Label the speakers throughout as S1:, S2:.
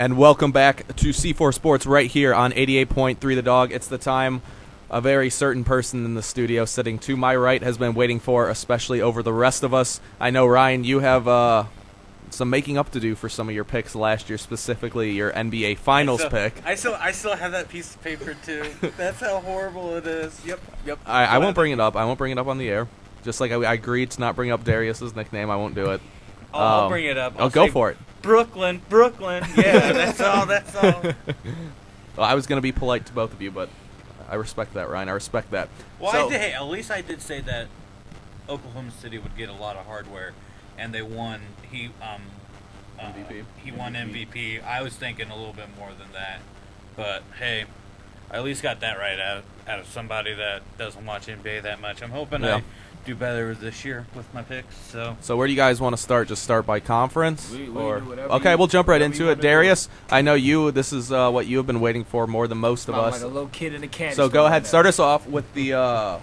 S1: And welcome back to C4 Sports right here on 88.3 The Dog. It's the time a very certain person in the studio sitting to my right has been waiting for, especially over the rest of us. I know, Ryan, you have some making up to do for some of your picks last year, specifically your NBA Finals pick.
S2: I still have that piece of paper, too. That's how horrible it is. Yep.
S1: I won't bring it up. I won't bring it up on the air. Just like I agreed to not bring up Darius's nickname, I won't do it.
S2: I'll bring it up.
S1: I'll go for it.
S2: Brooklyn. Yeah, that's all.
S1: Well, I was going to be polite to both of you, but I respect that, Ryan. I respect that.
S2: Well, at least I did say that Oklahoma City would get a lot of hardware, and they won.
S1: MVP.
S2: He won MVP. I was thinking a little bit more than that, but hey, I at least got that right out of somebody that doesn't watch NBA that much. I'm hoping I do better this year with my picks. So
S1: where do you guys want to start? Just start by conference?
S3: Okay,
S1: we'll jump right into it. Darius, I know this is what you have been waiting for more than most of us.
S3: Like a little kid in a candy
S1: So
S3: store
S1: go ahead,
S3: right
S1: start us off with the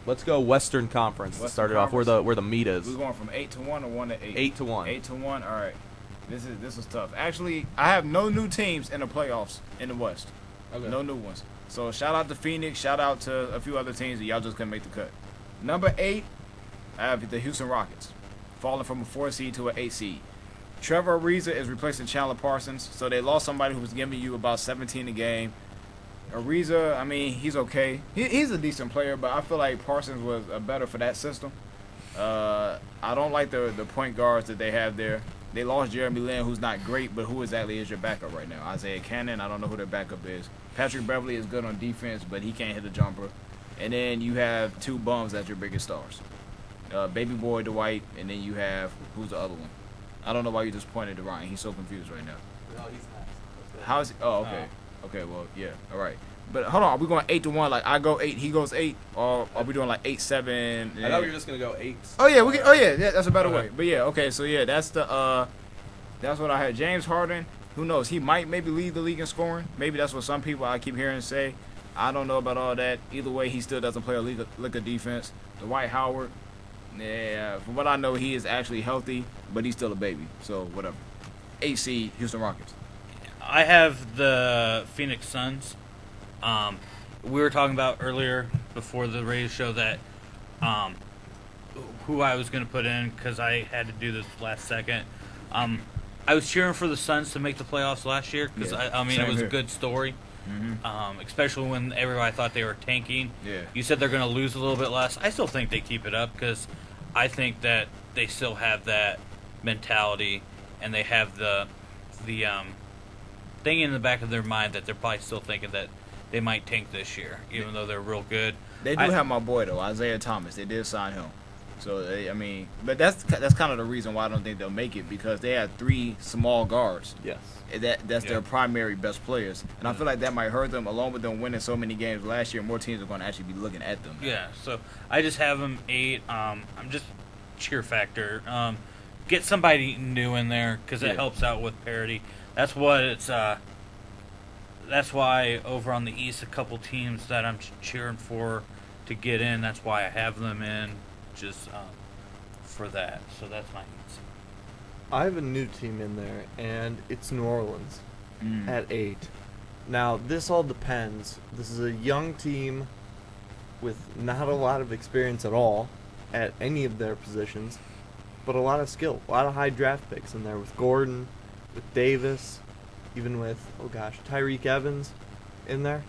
S1: let's go Western Conference to start it off, where the meat is.
S3: We're going from 8-1 or 1-8?
S1: 8-1.
S3: 8-1. All right. This is tough. Actually, I have no new teams in the playoffs in the West.
S1: Okay.
S3: No new ones. So shout out to Phoenix. Shout out to a few other teams that y'all just couldn't make the cut. Number 8, I have the Houston Rockets, falling from a 4 seed to an 8 seed. Trevor Ariza is replacing Chandler Parsons, so they lost somebody who was giving you about 17 a game. Ariza, I mean, he's okay. He's a decent player, but I feel like Parsons was better for that system. I don't like the point guards that they have there. They lost Jeremy Lin, who's not great, but who exactly is your backup right now? Isaiah Cannon, I don't know who their backup is. Patrick Beverly is good on defense, but he can't hit a jumper. And then you have two bums as your biggest stars. Baby Boy Dwight, and then you have, who's the other one? I don't know why you just pointed to Ryan. He's so confused right now.
S1: No, he's not.
S3: How's he? Oh, okay. Okay, well, yeah, all right. But hold on, are we going 8-1? Like I go 8, he goes 8, or are we doing like 8-7?
S1: I thought we were just gonna go 8.
S3: Oh yeah, yeah, that's a better way. But yeah, okay, so yeah, that's what I had. James Harden, who knows? He might maybe lead the league in scoring. Maybe that's what some people I keep hearing say. I don't know about all that. Either way, he still doesn't play a lick of defense. Dwight Howard, yeah, from what I know, he is actually healthy, but he's still a baby. So whatever. 8 seed, Houston Rockets.
S2: I have the Phoenix Suns. We were talking about earlier before the radio show that who I was going to put in because I had to do this last second. I was cheering for the Suns to make the playoffs last year because I mean it was a good story, especially when everybody thought they were tanking.
S3: Yeah.
S2: You said they're going to lose a little bit less. I still think they keep it up because I think that they still have that mentality and they have the thing in the back of their mind that they're probably still thinking that they might tank this year, even though they're real good.
S3: They do have my boy though, Isaiah Thomas. They did sign him, so but that's kind of the reason why I don't think they'll make it because they have 3 small guards.
S1: Yes,
S3: that's their primary best players, and I feel like that might hurt them. Along with them winning so many games last year, more teams are going to actually be looking at them.
S2: Yeah, so I just have them 8. I'm just cheer factor. Get somebody new in there because it helps out with parity. That's what it's. That's why over on the East, a couple teams that I'm cheering for to get in. That's why I have them in, just for that. So that's my East.
S4: I have a new team in there, and it's New Orleans at 8. Now, this all depends. This is a young team with not a lot of experience at all at any of their positions, but a lot of skill, a lot of high draft picks in there with Gordon, with Davis, even with, Tyreek Evans in there.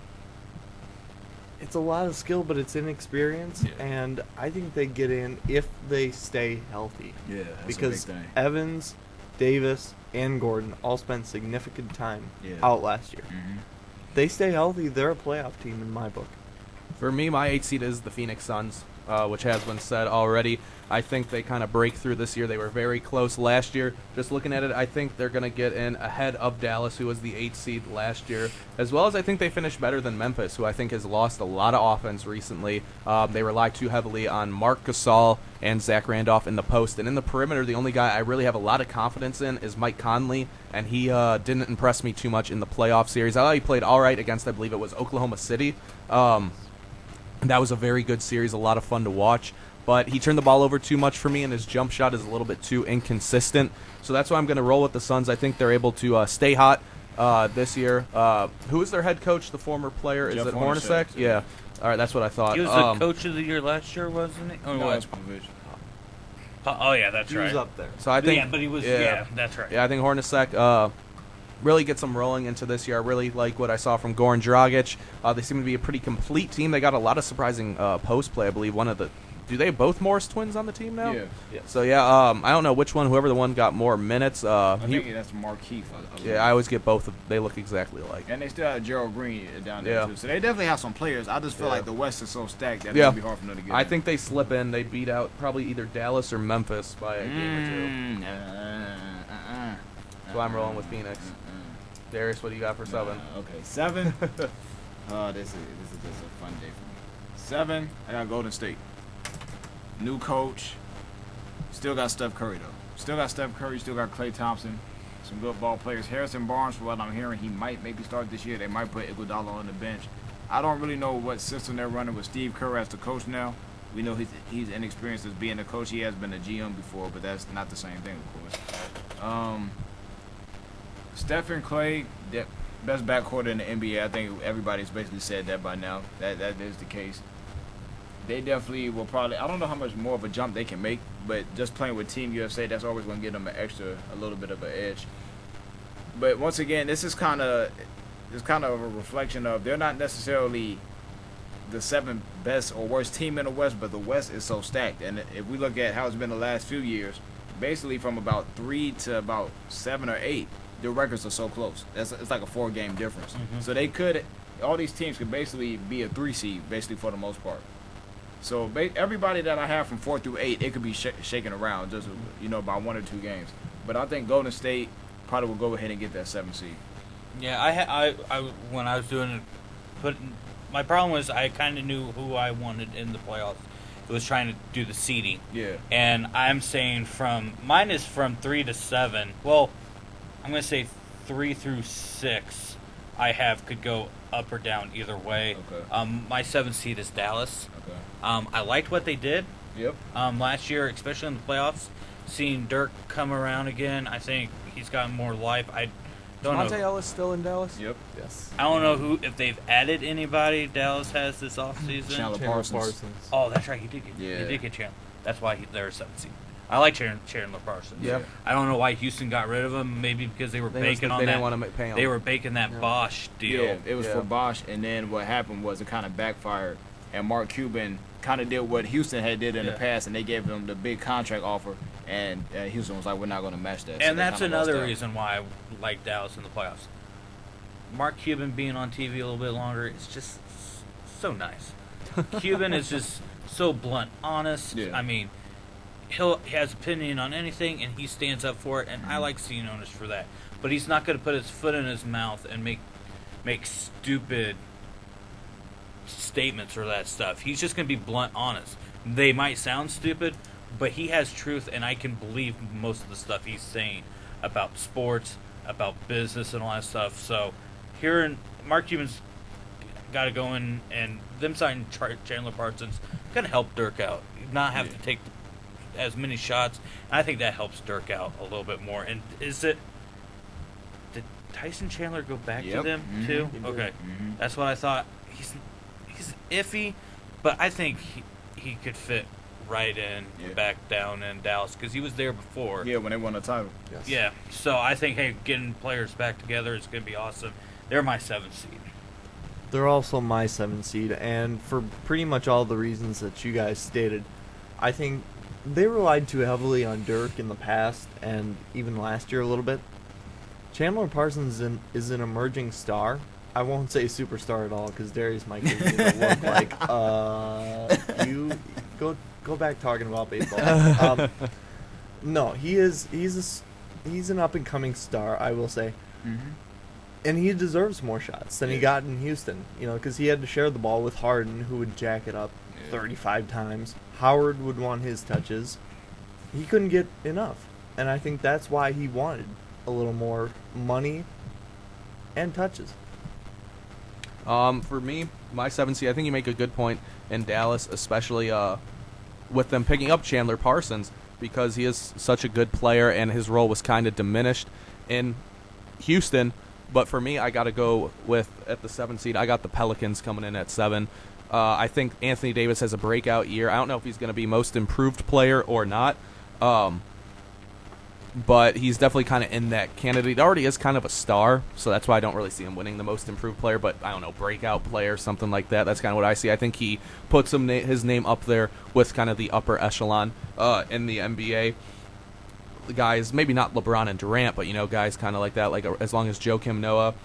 S4: It's a lot of skill, but it's inexperience, and I think they get in if they stay healthy.
S3: Yeah, that's
S4: because
S3: a big thing.
S4: Evans, Davis, and Gordon all spent significant time out last year. They stay healthy, they're a playoff team in my book.
S1: For me, my 8 seed is the Phoenix Suns, which has been said already. I think they kind of break through this year. They were very close last year. Just looking at it, I think they're going to get in ahead of Dallas, who was the 8 seed last year, as well as I think they finished better than Memphis, who I think has lost a lot of offense recently. They rely too heavily on Marc Gasol and Zach Randolph in the post. And in the perimeter, the only guy I really have a lot of confidence in is Mike Conley, and he didn't impress me too much in the playoff series. I thought he played all right against, I believe it was Oklahoma City. That was a very good series, a lot of fun to watch. But he turned the ball over too much for me, and his jump shot is a little bit too inconsistent. So that's why I'm going to roll with the Suns. I think they're able to stay hot, this year. Who is their head coach? The former player?
S3: Jeff
S1: Is it
S3: Hornacek?
S1: Hornacek? Yeah. All right, that's what I thought.
S2: He was the coach of the year last year, wasn't he? Oh,
S3: No,
S2: what?
S3: it's Popovich.
S2: Oh yeah, that's
S4: He
S2: right.
S4: was up there.
S1: So I think,
S2: yeah, but he was. Yeah, that's right.
S1: Yeah, I think Hornacek really gets them rolling into this year. I really like what I saw from Goran Dragic. They seem to be a pretty complete team. They got a lot of surprising post play. I believe do they have both Morris twins on the team now?
S3: Yeah.
S4: Yes.
S1: So yeah, I don't know which one. Whoever the one got more minutes.
S3: I think that's Markeith.
S1: Yeah, I always get both of. They look exactly alike.
S3: And they still have Gerald Green down there
S1: Yeah.
S3: too. So they definitely have some players. I just feel
S1: Yeah.
S3: like the West is so stacked that
S1: Yeah.
S3: it'll be hard for them to get
S1: I
S3: in.
S1: think they slip in. They beat out probably either Dallas or Memphis by a game or two. So I'm rolling with Phoenix. Darius, what do you got for 7?
S3: Okay, 7. This is just a fun day for me. 7. I got Golden State. New coach. Still got Steph Curry though. Still got Steph Curry. Still got Klay Thompson. Some good ball players. Harrison Barnes, from what I'm hearing, he might maybe start this year. They might put Iguodala on the bench. I don't really know what system they're running with Steve Kerr as the coach now. We know he's inexperienced as being a coach. He has been a GM before, but that's not the same thing, of course. Steph and Klay, best backcourt in the NBA. I think everybody's basically said that by now. That is the case. They definitely will probably. I don't know how much more of a jump they can make, but just playing with Team USA, that's always going to give them a little bit of an edge. But once again, this is kind of a reflection of they're not necessarily the 7th best or worst team in the West, but the West is so stacked. And if we look at how it's been the last few years, basically from about 3 to about 7 or 8, the records are so close. It's like a 4-game difference.
S2: Mhm.
S3: So all these teams could basically be a 3 seed, basically for the most part. So everybody that I have from 4 through 8, it could be shaken around just by 1 or 2 games. But I think Golden State probably will go ahead and get that 7 seed.
S2: Yeah, I when I was doing it, my problem was I kind of knew who I wanted in the playoffs. It was trying to do the seeding.
S3: Yeah.
S2: And I'm saying mine is from 3 to 7. Well, I'm going to say 3 through 6 could go up or down either way.
S3: Okay.
S2: My 7th seed is Dallas.
S3: Okay.
S2: I liked what they did
S3: Yep.
S2: last year, especially in the playoffs. Seeing Dirk come around again, I think he's got more life. I don't
S1: Monte
S2: know.
S1: Ellis still in Dallas?
S3: Yep.
S4: Yes.
S2: I don't know if they've added anybody Dallas has this offseason.
S3: Chandler Parsons.
S2: Oh, that's right. He did get Chandler. That's why they're a 7th seed. I like Chandler Parsons.
S1: Yeah.
S2: I don't know why Houston got rid of him. Maybe because they were banking on
S1: They
S2: that.
S1: didn't want to pay him.
S2: They were baking that
S1: Yeah.
S2: Bosch deal.
S3: Yeah, it was
S1: Yeah.
S3: for Bosch, and then what happened was it kind of backfired, and Mark Cuban kind of did what Houston had did in the
S2: Yeah.
S3: past, and they gave him the big contract offer, and Houston was like, we're not going to match that. So
S2: And
S3: they
S2: that's
S3: kinda lost
S2: another
S3: out.
S2: reason why I like Dallas in the playoffs. Mark Cuban being on TV a little bit longer is just so nice. Cuban is just so blunt, honest.
S3: Yeah.
S2: I mean, he has opinion on anything, and he stands up for it, and I like seeing owners for that. But he's not going to put his foot in his mouth and make stupid statements or that stuff. He's just going to be blunt, honest. They might sound stupid, but he has truth, and I can believe most of the stuff he's saying about sports, about business, and all that stuff. So, Mark Cuban's got to go in, and them signing Chandler Parsons going to help Dirk out, not have to take as many shots. And I think that helps Dirk out a little bit more. And did Tyson Chandler go back to
S3: Yep.
S2: them
S3: Mhm.
S2: too?
S4: He did.
S2: Okay,
S3: Mhm.
S2: that's what I thought. He's iffy, but I think he could fit right in
S3: Yeah.
S2: back down in Dallas because he was there before.
S3: Yeah, when they won the title.
S4: Yes.
S2: Yeah, so I think getting players back together is going to be awesome. They're my 7th seed.
S4: They're also my 7 seed, and for pretty much all the reasons that you guys stated, I think they relied too heavily on Dirk in the past and even last year a little bit. Chandler Parsons is an emerging star. I won't say superstar at all because Darius might give me the look like, you go back talking about baseball. No, he's an up and coming star, I will say.
S3: Mm-hmm.
S4: And he deserves more shots than he got in Houston, because he had to share the ball with Harden, who would jack it up 35 times. Howard would want his touches. He couldn't get enough. And I think that's why he wanted a little more money and touches.
S1: For me, my 7 seed, I think you make a good point in Dallas, especially with them picking up Chandler Parsons because he is such a good player and his role was kind of diminished in Houston. But for me, I got to go with, at the 7 seed, I got the Pelicans coming in at 7. I think Anthony Davis has a breakout year. I don't know if he's going to be most improved player or not. But he's definitely kind of in that candidate. He already is kind of a star, so that's why I don't really see him winning the most improved player. But I don't know, breakout player, something like that. That's kind of what I see. I think he puts his name up there with kind of the upper echelon in the NBA. The guys, maybe not LeBron and Durant, but guys kind of like that. Like as long as Joakim Noah,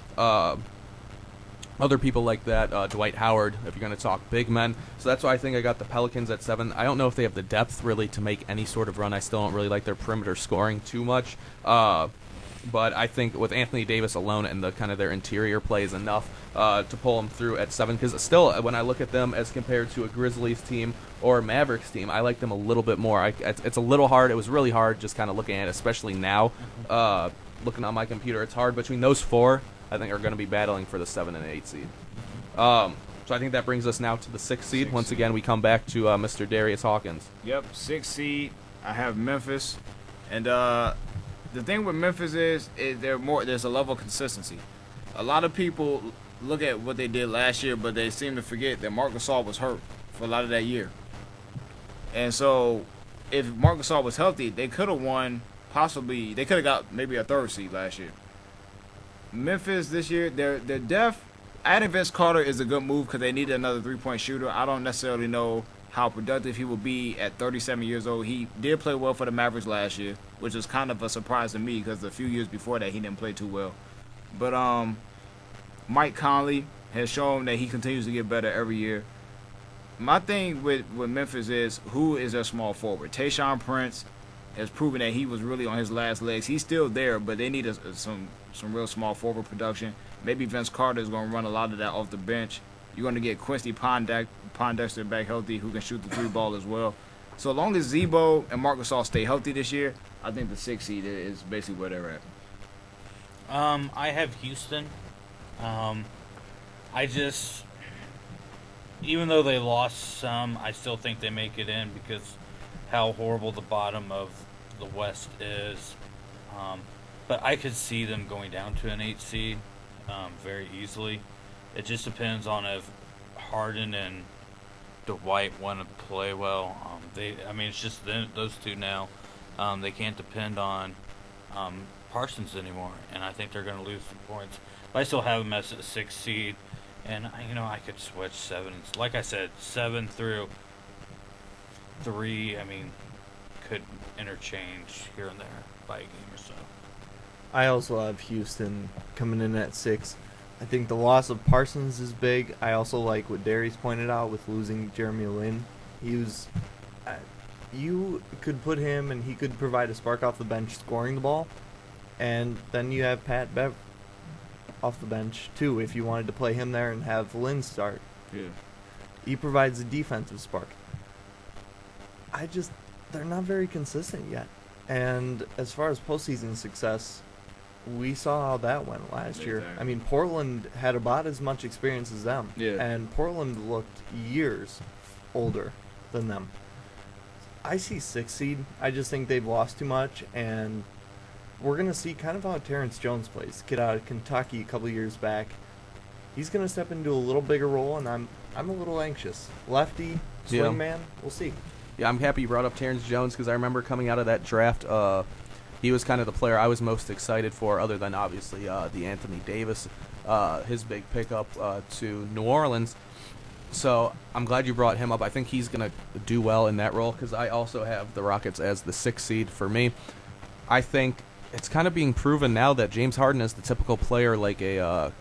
S1: other people like that, Dwight Howard, if you're going to talk big men. So that's why I think I got the Pelicans at 7. I don't know if they have the depth really to make any sort of run. I still don't really like their perimeter scoring too much. But I think with Anthony Davis alone and the kind of their interior play is enough to pull them through at 7. Because still, when I look at them as compared to a Grizzlies team or a Mavericks team, I like them a little bit more. It's a little hard. It was really hard just kind of looking at it, especially now. Looking on my computer, it's hard. Between those 4, I think are going to be battling for the 7 and 8 seed. So I think that brings us now to the 6 seed. Once again, we come back to Mr. Darius Hawkins.
S3: Yep, 6 seed. I have Memphis, and the thing with Memphis is there's a level of consistency. A lot of people look at what they did last year, but they seem to forget that Marc Gasol was hurt for a lot of that year. And so, if Marc Gasol was healthy, they could have won. Possibly, they could have got maybe a 3rd seed last year. Memphis this year, they're def. Adding Vince Carter is a good move because they needed another 3-point shooter. I don't necessarily know how productive he will be at 37 years old. He did play well for the Mavericks last year, which is kind of a surprise to me because a few years before that he didn't play too well. But Mike Conley has shown that he continues to get better every year. My thing with Memphis is who is their small forward. Tayshaun Prince has proven that he was really on his last legs. He's still there, but they need some real small forward production. Maybe Vince Carter is going to run a lot of that off the bench. You're going to get Quincy Pondexter back healthy, who can shoot the 3 ball as well. So long as Zebo and Marc Gasol stay healthy this year, I think the 6 seed is basically where they're at.
S2: I have Houston. Even though they lost some, I still think they make it in because how horrible the bottom of the West is. But I could see them going down to an 8 seed very easily. It just depends on if Harden and Dwight want to play well. It's just those two now. They can't depend on Parsons anymore, and I think they're going to lose some points. But I still have them as a 6 seed, and I could switch 7. Like I said, 7 through 3. Could interchange here and there by a game or so.
S4: I also have Houston coming in at 6. I think the loss of Parsons is big. I also like what Darius pointed out with losing Jeremy Lin. You could put him and he could provide a spark off the bench scoring the ball. And then you have Pat Bev off the bench too if you wanted to play him there and have Lin start.
S3: Yeah.
S4: He provides a defensive spark. They're not very consistent yet. And as far as postseason success, we saw how that went last year. Portland had about as much experience as them.
S3: Yeah.
S4: And Portland looked years older than them. I see 6 seed. I just think they've lost too much, and we're going to see kind of how Terrence Jones plays. Kid out of Kentucky a couple years back. He's going to step into a little bigger role, and I'm a little anxious. Lefty, swingman, we'll see.
S1: Yeah, I'm happy you brought up Terrence Jones because I remember coming out of that draft, he was kind of the player I was most excited for, other than obviously the Anthony Davis, his big pickup to New Orleans. So I'm glad you brought him up. I think he's going to do well in that role because I also have the Rockets as the 6th seed for me. I think it's kind of being proven now that James Harden is the typical player, like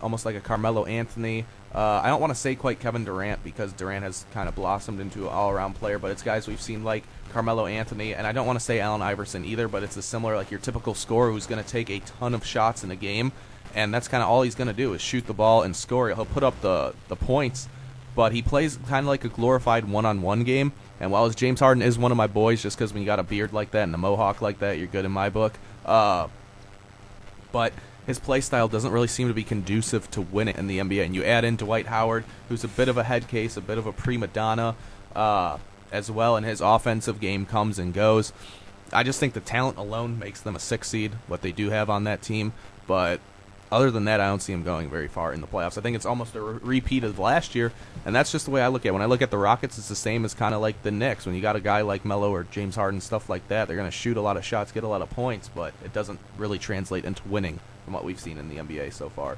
S1: almost like a Carmelo Anthony. I don't want to say quite Kevin Durant because Durant has kind of blossomed into an all-around player, but it's guys we've seen like Carmelo Anthony, and I don't want to say Allen Iverson either, but it's a similar, like your typical scorer who's going to take a ton of shots in a game, and that's kind of all he's going to do is shoot the ball and score. He'll put up the points, but he plays kind of like a glorified one-on-one game, and while James Harden is one of my boys, just because when you got a beard like that and a mohawk like that, you're good in my book, but his play style doesn't really seem to be conducive to win it in the NBA. And you add in Dwight Howard, who's a bit of a head case, a bit of a prima donna as well, and his offensive game comes and goes. I just think the talent alone makes them a 6 seed, what they do have on that team. But other than that, I don't see him going very far in the playoffs. I think it's almost a repeat of last year, and that's just the way I look at it. When I look at the Rockets, it's the same as kind of like the Knicks. When you got a guy like Melo or James Harden, stuff like that, they're going to shoot a lot of shots, get a lot of points, but it doesn't really translate into winning from what we've seen in the NBA so far.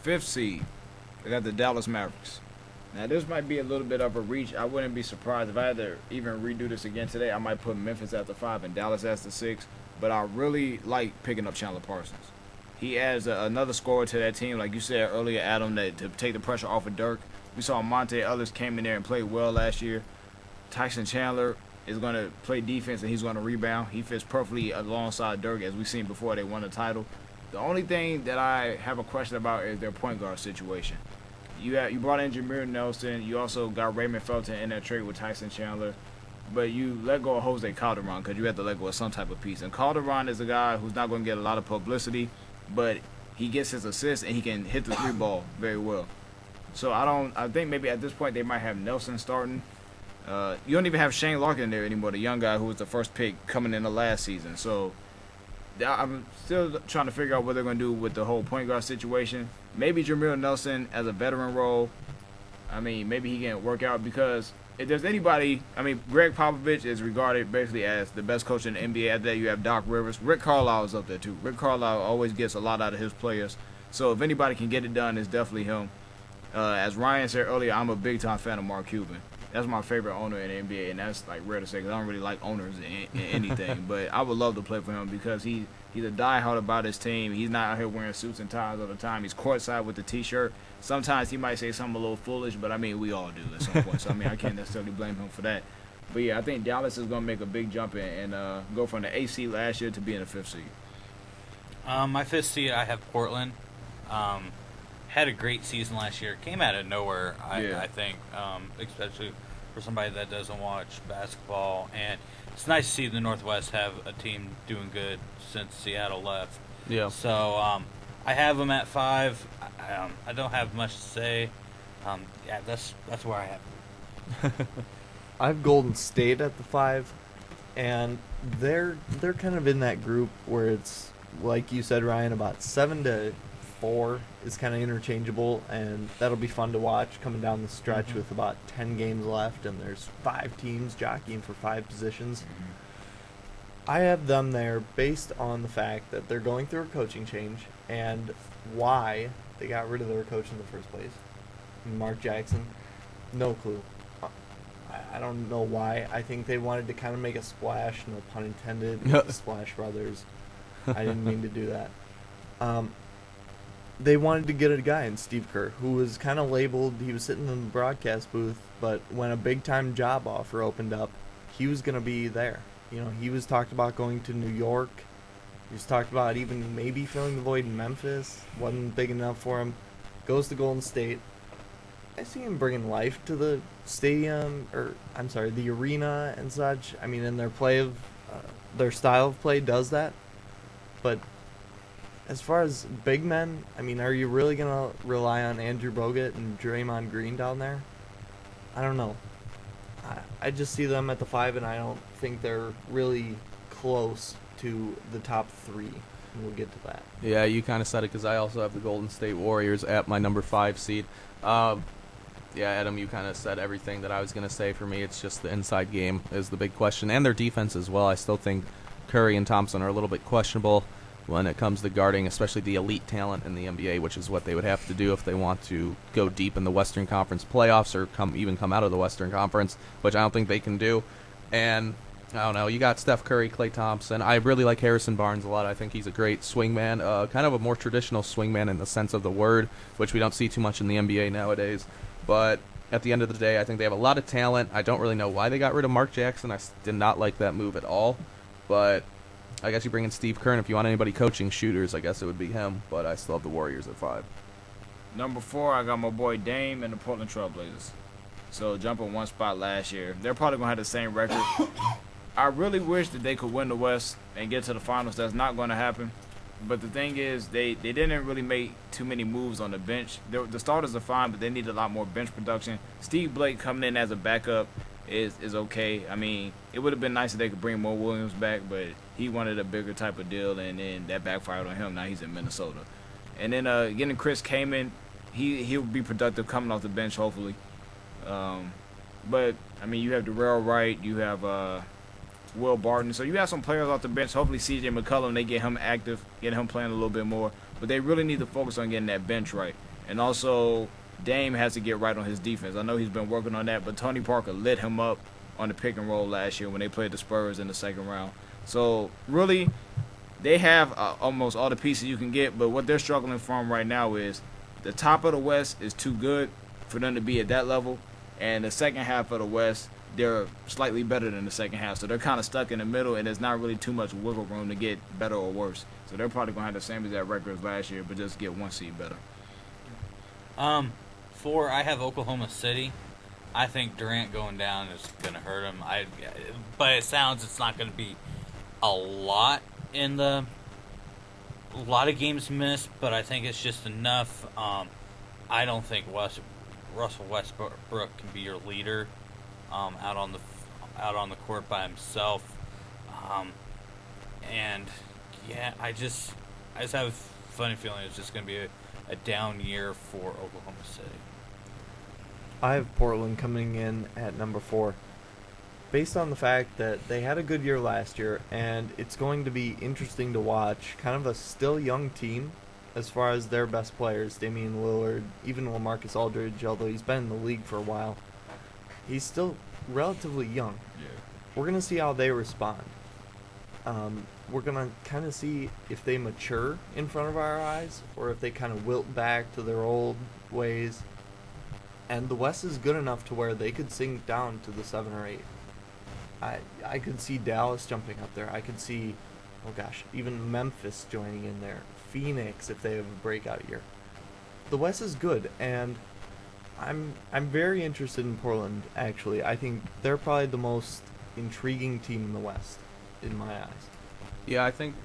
S3: 5th seed, they got the Dallas Mavericks. Now, this might be a little bit of a reach. I wouldn't be surprised if I had to even redo this again today. I might put Memphis at the 5 and Dallas as the 6. But I really like picking up Chandler Parsons. He adds another scorer to that team. Like you said earlier, Adam, that to take the pressure off of Dirk. We saw Monte Ellis came in there and played well last year. Tyson Chandler is going to play defense and he's going to rebound. He fits perfectly alongside Dirk, as we've seen before they won the title. The only thing that I have a question about is their point guard situation. You brought in Jameer Nelson. You also got Raymond Felton in that trade with Tyson Chandler. But you let go of Jose Calderon because you had to let go of some type of piece. And Calderon is a guy who's not going to get a lot of publicity, but he gets his assists and he can hit the 3 ball very well. So I think maybe at this point they might have Nelson starting. You don't even have Shane Larkin there anymore, the young guy who was the first pick coming in the last season. So I'm still trying to figure out what they're going to do with the whole point guard situation. Maybe Jameer Nelson as a veteran role. I mean, maybe he can work out because if there's anybody, I mean, Greg Popovich is regarded basically as the best coach in the NBA. After that, you have Doc Rivers. Rick Carlisle is up there, too. Rick Carlisle always gets a lot out of his players. So if anybody can get it done, it's definitely him. As Ryan said earlier, I'm a big-time fan of Mark Cuban. That's my favorite owner in the NBA, and that's like rare to say because I don't really like owners in anything. But I would love to play for him because he's a diehard about his team. He's not out here wearing suits and ties all the time. He's courtside with the T-shirt. Sometimes he might say something a little foolish, but I mean we all do at some point. So I mean I can't necessarily blame him for that. But yeah, I think Dallas is going to make a big jump and go from the 8th seed last year to being the 5th seed.
S2: My 5th seed, I have Portland. Had a great season last year. Came out of nowhere, I think, especially for somebody that doesn't watch basketball. And it's nice to see the Northwest have a team doing good since Seattle left.
S1: Yeah.
S2: So I have them at 5. I don't have much to say. Yeah, that's where I have them.
S4: I have Golden State at the 5, and they're kind of in that group where it's like you said, Ryan, about 7 to 4 is kind of interchangeable, and that'll be fun to watch coming down the stretch with about 10 games left, and there's 5 teams jockeying for 5 positions. I have them there based on the fact that they're going through a coaching change and why they got rid of their coach in the first place. Mark Jackson, no clue. I don't know why. I think they wanted to kind of make a splash, no pun intended, with the Splash Brothers. I didn't mean to do that. They wanted to get a guy in Steve Kerr, who was kind of labeled, he was sitting in the broadcast booth, but when a big-time job offer opened up, he was going to be there. You know, he was talked about going to New York. He was talked about even maybe filling the void in Memphis. Wasn't big enough for him. Goes to Golden State. I see him bringing life to the stadium, or I'm sorry, the arena and such. I mean, in their play of, their style of play does that. But as far as big men, I mean, are you really going to rely on Andrew Bogut and Draymond Green down there? I don't know. I just see them at the 5, and I don't think they're really close to the top 3. And we'll get to that.
S1: Yeah, you kind of said it because I also have the Golden State Warriors at my number 5 seed. Yeah, Adam, you kind of said everything that I was going to say. For me, it's just the inside game is the big question, and their defense as well. I still think Curry and Thompson are a little bit questionable when it comes to guarding, especially the elite talent in the NBA, which is what they would have to do if they want to go deep in the Western Conference playoffs or come out of the Western Conference, which I don't think they can do. And I don't know, you got Steph Curry, Klay Thompson. I really like Harrison Barnes a lot. I think he's a great swingman, kind of a more traditional swingman in the sense of the word, which we don't see too much in the NBA nowadays. But at the end of the day, I think they have a lot of talent. I don't really know why they got rid of Mark Jackson. I did not like that move at all. But I guess you bring in Steve Kerr, and if you want anybody coaching shooters, I guess it would be him. But I still have the Warriors at 5.
S3: Number 4, I got my boy Dame and the Portland Trail Blazers. So jumping one spot last year. They're probably going to have the same record. I really wish that they could win the West and get to the finals. That's not going to happen. But the thing is, they didn't really make too many moves on the bench. The starters are fine, but they need a lot more bench production. Steve Blake coming in as a backup is okay. I mean, it would have been nice if they could bring Mo Williams back, but he wanted a bigger type of deal, and then that backfired on him. Now he's in Minnesota. And then getting Chris Kaman, he'll be productive coming off the bench, hopefully. But, I mean, you have Darrell Wright, you have Will Barton. So you have some players off the bench. Hopefully C.J. McCollum, they get him active, get him playing a little bit more. But they really need to focus on getting that bench right. And also, Dame has to get right on his defense. I know he's been working on that, but Tony Parker lit him up on the pick and roll last year when they played the Spurs in the second round. So, really, they have almost all the pieces you can get, but what they're struggling from right now is the top of the West is too good for them to be at that level, and the second half of the West, they're slightly better than the second half. So they're kind of stuck in the middle, and there's not really too much wiggle room to get better or worse. So they're probably going to have the same exact record as last year, but just get one seed better.
S2: 4, I have Oklahoma City. I think Durant going down is going to hurt him. But it sounds it's not going to be a lot a lot of games missed, but I think it's just enough. I don't think Russell Westbrook can be your leader out on the court by himself. And yeah, I just have a funny feeling it's just going to be a down year for Oklahoma City.
S4: I have Portland coming in at number 4. Based on the fact that they had a good year last year, and it's going to be interesting to watch kind of a still young team as far as their best players, Damian Lillard, even LaMarcus Aldridge, although he's been in the league for a while. He's still relatively young.
S3: Yeah.
S4: We're going to see how they respond. We're going to kind of see if they mature in front of our eyes or if they kind of wilt back to their old ways. And the West is good enough to where they could sink down to the 7 or 8. I could see Dallas jumping up there. I could see, even Memphis joining in there. Phoenix if they have a breakout year. The West is good, and I'm very interested in Portland, actually. I think they're probably the most intriguing team in the West, in my eyes.
S1: Yeah, I think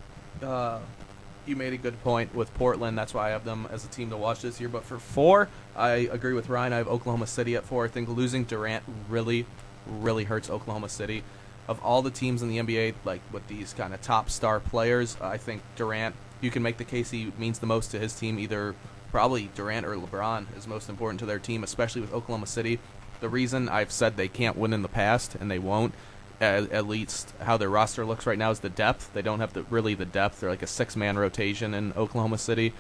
S1: you made a good point with Portland. That's why I have them as a team to watch this year. But for 4, I agree with Ryan. I have Oklahoma City at 4. I think losing Durant really, really hurts Oklahoma City. Of all the teams in the NBA, like with these kind of top star players, I think Durant, you can make the case he means the most to his team. Either probably Durant or LeBron is most important to their team, especially with Oklahoma City. The reason I've said they can't win in the past, and they won't, at least how their roster looks right now, is the depth. They don't have the depth. They're like a 6-man rotation in Oklahoma City,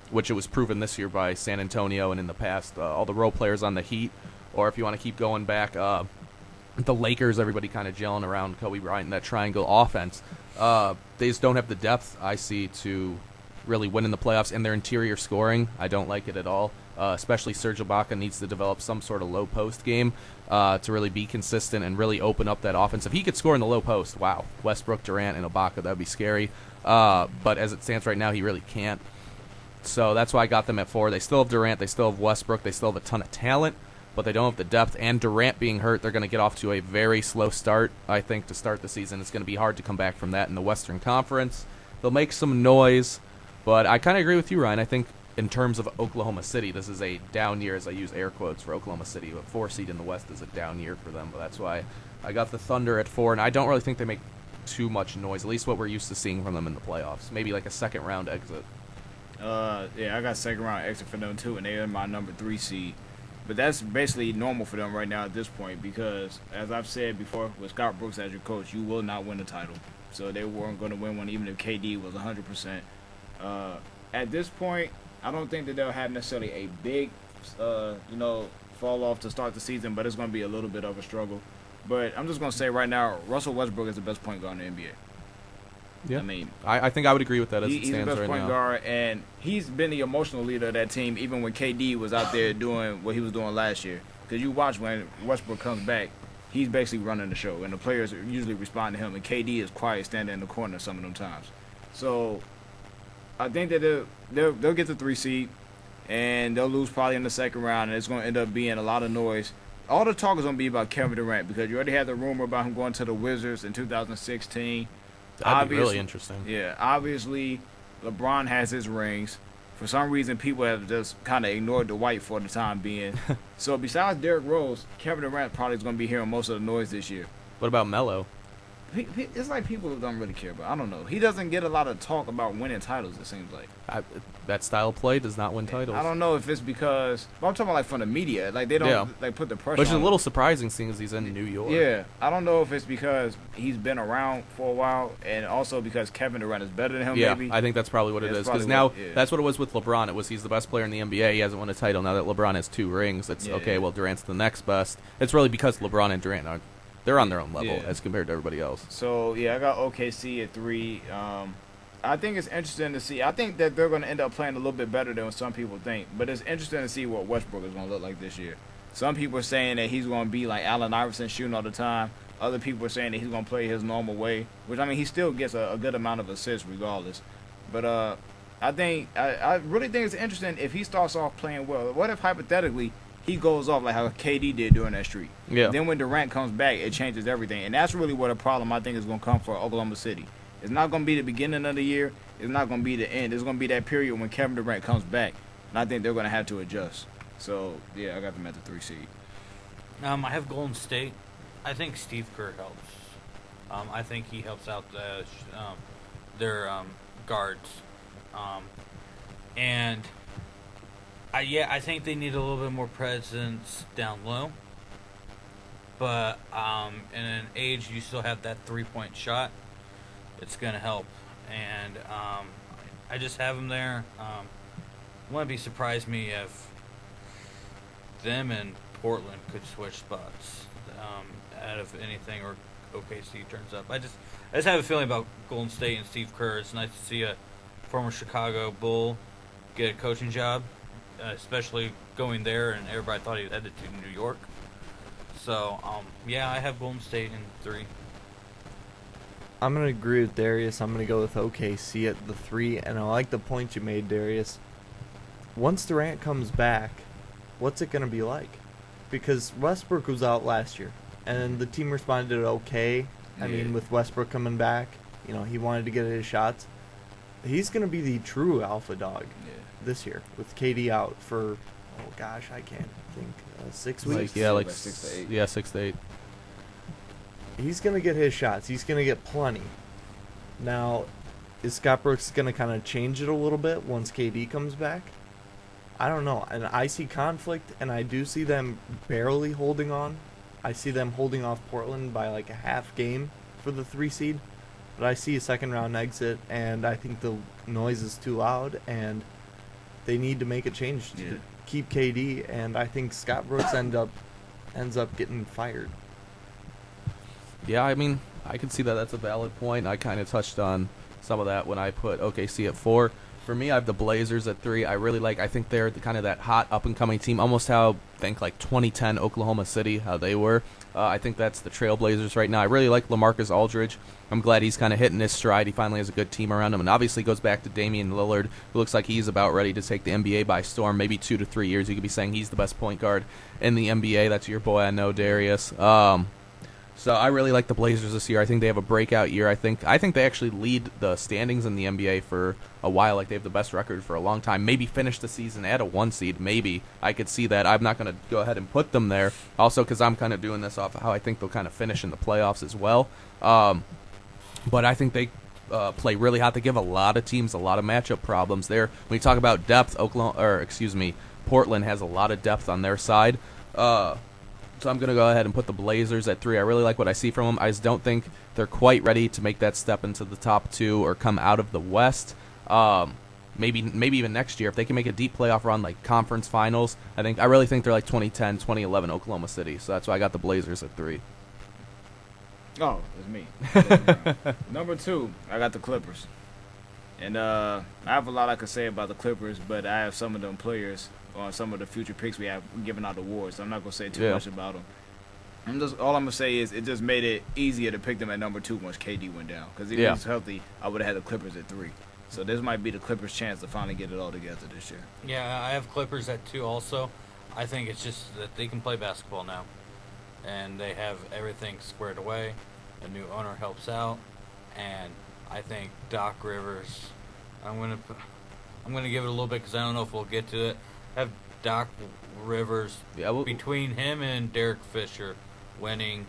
S1: which it was proven this year by San Antonio and in the past. All the role players on the Heat, or if you want to keep going back, the Lakers, everybody kind of gelling around Kobe Bryant in that triangle offense. They just don't have the depth, I see, to really win in the playoffs. And their interior scoring, I don't like it at all. Especially Serge Ibaka needs to develop some sort of low post game to really be consistent and really open up that offense. If he could score in the low post, wow, Westbrook, Durant, and Ibaka, that would be scary. But as it stands right now, he really can't. So that's why I got them at 4. They still have Durant, they still have Westbrook, they still have a ton of talent, but they don't have the depth. And Durant being hurt, they're going to get off to a very slow start, I think, to start the season. It's going to be hard to come back from that in the Western Conference. They'll make some noise, but I kind of agree with you, Ryan. I think in terms of Oklahoma City, this is a down year, as I use air quotes for Oklahoma City. A 4 seed in the West is a down year for them, but that's why I got the Thunder at 4, and I don't really think they make too much noise, at least what we're used to seeing from them in the playoffs. Maybe like a second-round exit.
S3: Yeah, I got second-round exit for them, too, and they're in my number 3 seed. But that's basically normal for them right now at this point because, as I've said before, with Scott Brooks as your coach, you will not win the title. So they weren't going to win one even if KD was 100%. At this point, I don't think that they'll have necessarily a big, fall off to start the season, but it's going to be a little bit of a struggle. But I'm just going to say right now, Russell Westbrook is the best point guard in the NBA.
S1: Yeah,
S3: I mean,
S1: I think I would agree with that as it
S3: he's
S1: stands
S3: the best
S1: right
S3: point
S1: now.
S3: guard, and he's been the emotional leader of that team, even when KD was out there doing what he was doing last year. Because you watch when Westbrook comes back, he's basically running the show, and the players usually respond to him, and KD is quiet, standing in the corner some of them times. So I think that they'll get the 3 seed, and they'll lose probably in the second round, and it's going to end up being a lot of noise. All the talk is going to be about Kevin Durant because you already had the rumor about him going to the Wizards in 2016.
S1: That'd be really interesting.
S3: Yeah, obviously, LeBron has his rings. For some reason, people have just kind of ignored Dwight for the time being. So besides Derrick Rose, Kevin Durant probably is going to be hearing most of the noise this year.
S1: What about Melo?
S3: It's like people don't really care about. I don't know. He doesn't get a lot of talk about winning titles. It seems like
S1: That style of play does not win titles.
S3: I don't know if it's because I'm talking about like from the media. Like they don't like put the pressure.
S1: Which is
S3: on
S1: a little
S3: him.
S1: surprising, seeing as he's in New York.
S3: Yeah, I don't know if it's because he's been around for a while, and also because Kevin Durant is better than him.
S1: Yeah,
S3: maybe.
S1: I think that's probably what it
S3: That's
S1: is. Because
S3: probably
S1: now
S3: what- yeah.
S1: that's what it was with LeBron. It was he's the best player in the NBA. He hasn't won a title. Now that LeBron has 2 rings, it's
S3: Yeah,
S1: okay.
S3: yeah.
S1: Well, Durant's the next best. It's really because LeBron and Durant are they're on their own level
S3: Yeah.
S1: as compared to everybody else.
S3: So yeah, I got OKC at 3. I think it's interesting to see. I think that they're going to end up playing a little bit better than what some people think. But it's interesting to see what Westbrook is going to look like this year. Some people are saying that he's going to be like Allen Iverson, shooting all the time. Other people are saying that he's going to play his normal way, which I mean he still gets a good amount of assists regardless. But I really think it's interesting if he starts off playing well. What if hypothetically he goes off like how KD did during that streak?
S1: Yeah.
S3: Then when Durant comes back, it changes everything, and that's really what a problem I think is going to come for Oklahoma City. It's not going to be the beginning of the year. It's not going to be the end. It's going to be that period when Kevin Durant comes back, and I think they're going to have to adjust. So yeah, I got them at the 3 seed.
S2: I have Golden State. I think Steve Kerr helps. I think he helps out their guards. And I think they need a little bit more presence down low. But in an age you still have that 3-point shot, it's going to help. And I just have them there. Wouldn't be surprised me if them and Portland could switch spots out of anything, or OKC turns up. I just have a feeling about Golden State and Steve Kerr. It's nice to see a former Chicago Bull get a coaching job, especially going there, and everybody thought he was headed to New York. So, I have Golden State in 3.
S4: I'm going to agree with Darius. I'm going to go with OKC at the 3, and I like the point you made, Darius. Once Durant comes back, what's it going to be like? Because Westbrook was out last year, and the team responded okay. I mean, with Westbrook coming back, he wanted to get his shots. He's going to be the true alpha dog this year with KD out for, I can't think, 6 weeks?
S1: Like
S3: 6 to 8.
S1: Yeah, 6 to 8.
S4: He's going to get his shots. He's going to get plenty. Now, is Scott Brooks going to kind of change it a little bit once KD comes back? I don't know. And I see conflict, and I do see them barely holding on. I see them holding off Portland by like a half game for the 3 seed. But I see a second round exit, and I think the noise is too loud, and they need to make a change to keep KD, and I think Scott Brooks ends up getting fired.
S1: Yeah, I mean, I can see that. That's a valid point. I kind of touched on some of that when I put OKC at 4. For me, I have the Blazers at 3. I think they're kind of that hot up-and-coming team, almost how, like 2010 Oklahoma City, how they were. I think that's the Trailblazers right now. I really like LaMarcus Aldridge. I'm glad he's kind of hitting his stride. He finally has a good team around him, and obviously goes back to Damian Lillard, who looks like he's about ready to take the NBA by storm. Maybe 2 to 3 years, you could be saying he's the best point guard in the NBA. That's your boy, I know, Darius. So I really like the Blazers this year. I think they have a breakout year. I think they actually lead the standings in the NBA for a while. Like, they have the best record for a long time. Maybe finish the season at a 1 seed. Maybe. I could see that. I'm not going to go ahead and put them there. Also, because I'm kind of doing this off of how I think they'll kind of finish in the playoffs as well. But I think they play really hot. They give a lot of teams a lot of matchup problems there. When you talk about depth, Portland has a lot of depth on their side. So I'm going to go ahead and put the Blazers at 3. I really like what I see from them. I just don't think they're quite ready to make that step into the top 2 or come out of the West. Maybe even next year, if they can make a deep playoff run, like conference finals, I really think they're like 2010, 2011 Oklahoma City. So that's why I got the Blazers at 3.
S3: Oh, it's me. Number 2, I got the Clippers. And I have a lot I could say about the Clippers, but I have some of them players on some of the future picks we have giving out awards, so I'm not going to say too much about them. All I'm going to say is it just made it easier to pick them at number 2 once KD went down. Because if he was healthy, I would have had the Clippers at 3. So this might be the Clippers' chance to finally get it all together this year.
S2: Yeah, I have Clippers at 2 also. I think it's just that they can play basketball now. And they have everything squared away. A new owner helps out. And I think Doc Rivers, I'm I'm going to give it a little bit because I don't know if we'll get to it. I have Doc Rivers between him and Derek Fisher winning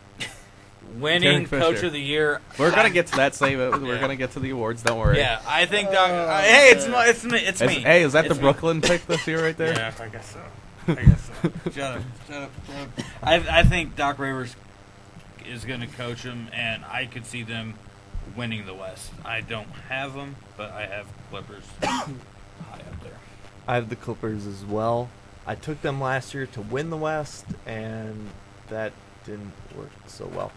S1: Derek
S2: Coach
S1: Fisher.
S2: of the Year.
S1: We're gonna get to that. Save it. We're gonna get to the awards. Don't worry.
S2: Yeah, I think Doc. Hey, it's me.
S1: Hey, is that
S2: It's
S1: the
S2: me.
S1: Brooklyn pick this year right there?
S2: Yeah, I guess so. Shut up. I think Doc Rivers is going to coach them, and I could see them winning the West. I don't have them, but I have Clippers high up there.
S4: I have the Clippers as well. I took them last year to win the West, and that didn't work so well.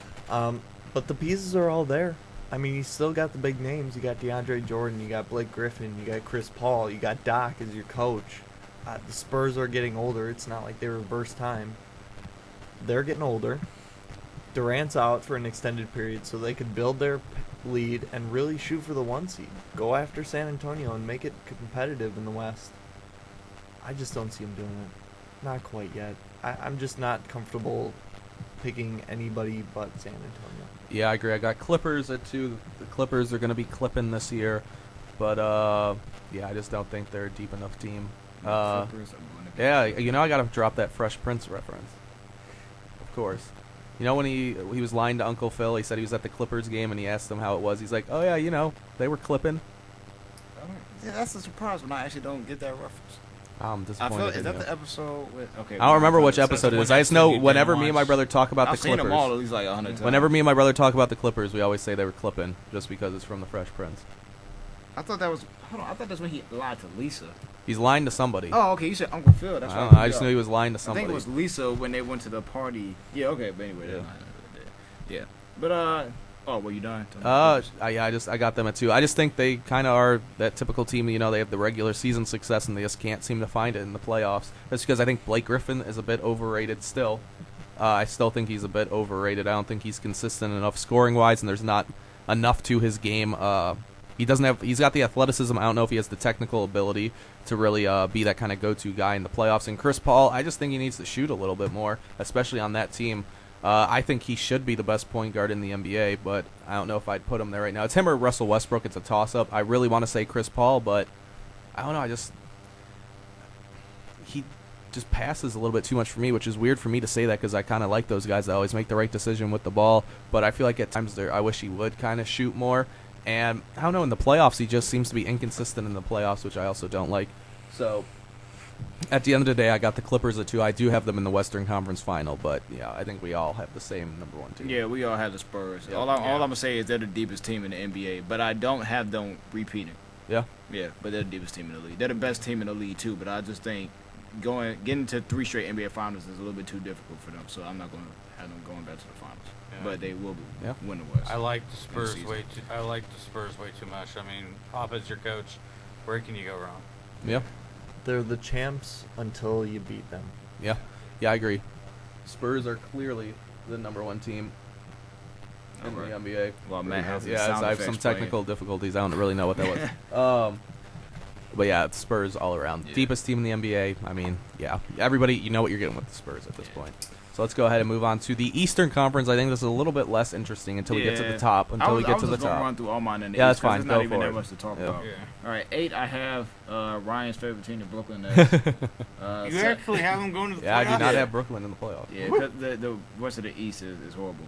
S4: But the pieces are all there. I mean, you still got the big names. You got DeAndre Jordan, you got Blake Griffin, you got Chris Paul, you got Doc as your coach. The Spurs are getting older. It's not like they reverse time. They're getting older. Durant's out for an extended period, so they could build their lead and really shoot for the 1 seed. Go after San Antonio and make it competitive in the West. I just don't see them doing it. Not quite yet. I'm just not comfortable picking anybody but San Antonio.
S1: Yeah, I agree. I got Clippers at 2. The Clippers are going to be clipping this year, but yeah, I just don't think they're a deep enough team. Yeah, you know, I got to drop that Fresh Prince reference. Of course. You know when he was lying to Uncle Phil, he said he was at the Clippers game and he asked him how it was. He's like, "Oh yeah, you know, they were clipping."
S3: Yeah, that's a surprise when I actually don't get that reference.
S1: I'm
S3: I
S1: disappointed.
S3: feel is
S1: in
S3: that
S1: you.
S3: the episode with? Okay,
S1: I don't remember which
S3: that's
S1: episode it
S2: the
S1: is.
S2: one
S1: I just know
S2: that you
S1: whenever
S2: didn't
S1: me and my
S2: watch.
S1: brother talk about
S3: I've
S1: the
S3: seen them all
S1: Clippers,
S3: at least like 100 times.
S1: whenever me and my brother talk about the Clippers, we always say they were clipping just because it's from the Fresh Prince.
S3: I thought that was. Hold on, I thought that's when he lied to Lisa.
S1: He's lying to somebody.
S3: Oh, okay. You said Uncle Phil. That's
S1: I
S3: why
S1: don't know. I
S3: picked
S1: just
S3: it
S1: knew
S3: up.
S1: he was lying to
S3: I
S1: somebody.
S3: think it was Lisa when they went to the party. Yeah. Okay. But anyway,
S1: Yeah.
S3: yeah. But oh, were you done?
S1: I got them at 2. I just think they kind of are that typical team. You know, they have the regular season success and they just can't seem to find it in the playoffs. That's because I think Blake Griffin is a bit overrated still. I still think he's a bit overrated. I don't think he's consistent enough scoring wise, and there's not enough to his game. He doesn't have. He's got the athleticism. I don't know if he has the technical ability to really be that kind of go-to guy in the playoffs. And Chris Paul, I just think he needs to shoot a little bit more, especially on that team. I think he should be the best point guard in the NBA, but I don't know if I'd put him there right now. It's him or Russell Westbrook. It's a toss-up. I really want to say Chris Paul, but I don't know. He just passes a little bit too much for me, which is weird for me to say that because I kind of like those guys that always make the right decision with the ball. But I feel like at times I wish he would kind of shoot more. And I don't know, in the playoffs, he just seems to be inconsistent in the playoffs, which I also don't like. So at the end of the day, I got the Clippers at 2. I do have them in the Western Conference Final, but yeah, I think we all have the same number 1 team.
S3: Yeah, we all have the Spurs.
S1: Yeah.
S3: All I'm gonna say is they're the deepest team in the NBA, but I don't have them repeating.
S1: Yeah.
S3: Yeah, but they're the deepest team in the league. They're the best team in the league too, but I just think getting to 3 straight NBA Finals is a little bit too difficult for them. So I'm not gonna have them going back to the finals.
S2: Yeah.
S3: But they will
S1: Yeah.
S3: win the West.
S2: I like the Spurs
S3: season.
S2: way too. I like the Spurs way too much. I mean, Papa's your coach. Where can you go wrong?
S1: Yeah.
S4: They're the champs until you beat them.
S1: Yeah. Yeah, I agree. Spurs are clearly the number 1 team in
S3: Alright.
S1: the NBA.
S3: Well, Matt has his
S1: Yeah,
S3: sound
S1: I have some
S3: effects playing.
S1: technical difficulties. I don't really know what that was. But yeah, it's Spurs all around.
S3: Yeah.
S1: Deepest team in the NBA. I mean, yeah, everybody, you know what you're getting with the Spurs at this point. So let's go ahead and move on to the Eastern Conference. I think this is a little bit less interesting until we get to the top. Until we get to the
S3: I was just gonna
S1: top.
S3: run through all mine in the
S1: Yeah,
S3: East,
S1: that's fine.
S3: 'cause There's
S1: Go
S3: not even
S1: for
S3: that
S1: it.
S3: much to talk
S1: Yeah.
S3: about.
S2: Yeah.
S3: All right, 8. I have Ryan's favorite team, the Brooklyn Nets.
S2: You actually have them going to the
S1: Yeah, I do
S2: playoffs?
S1: not have Brooklyn in the playoffs.
S3: Yeah, because the rest of the East is horrible.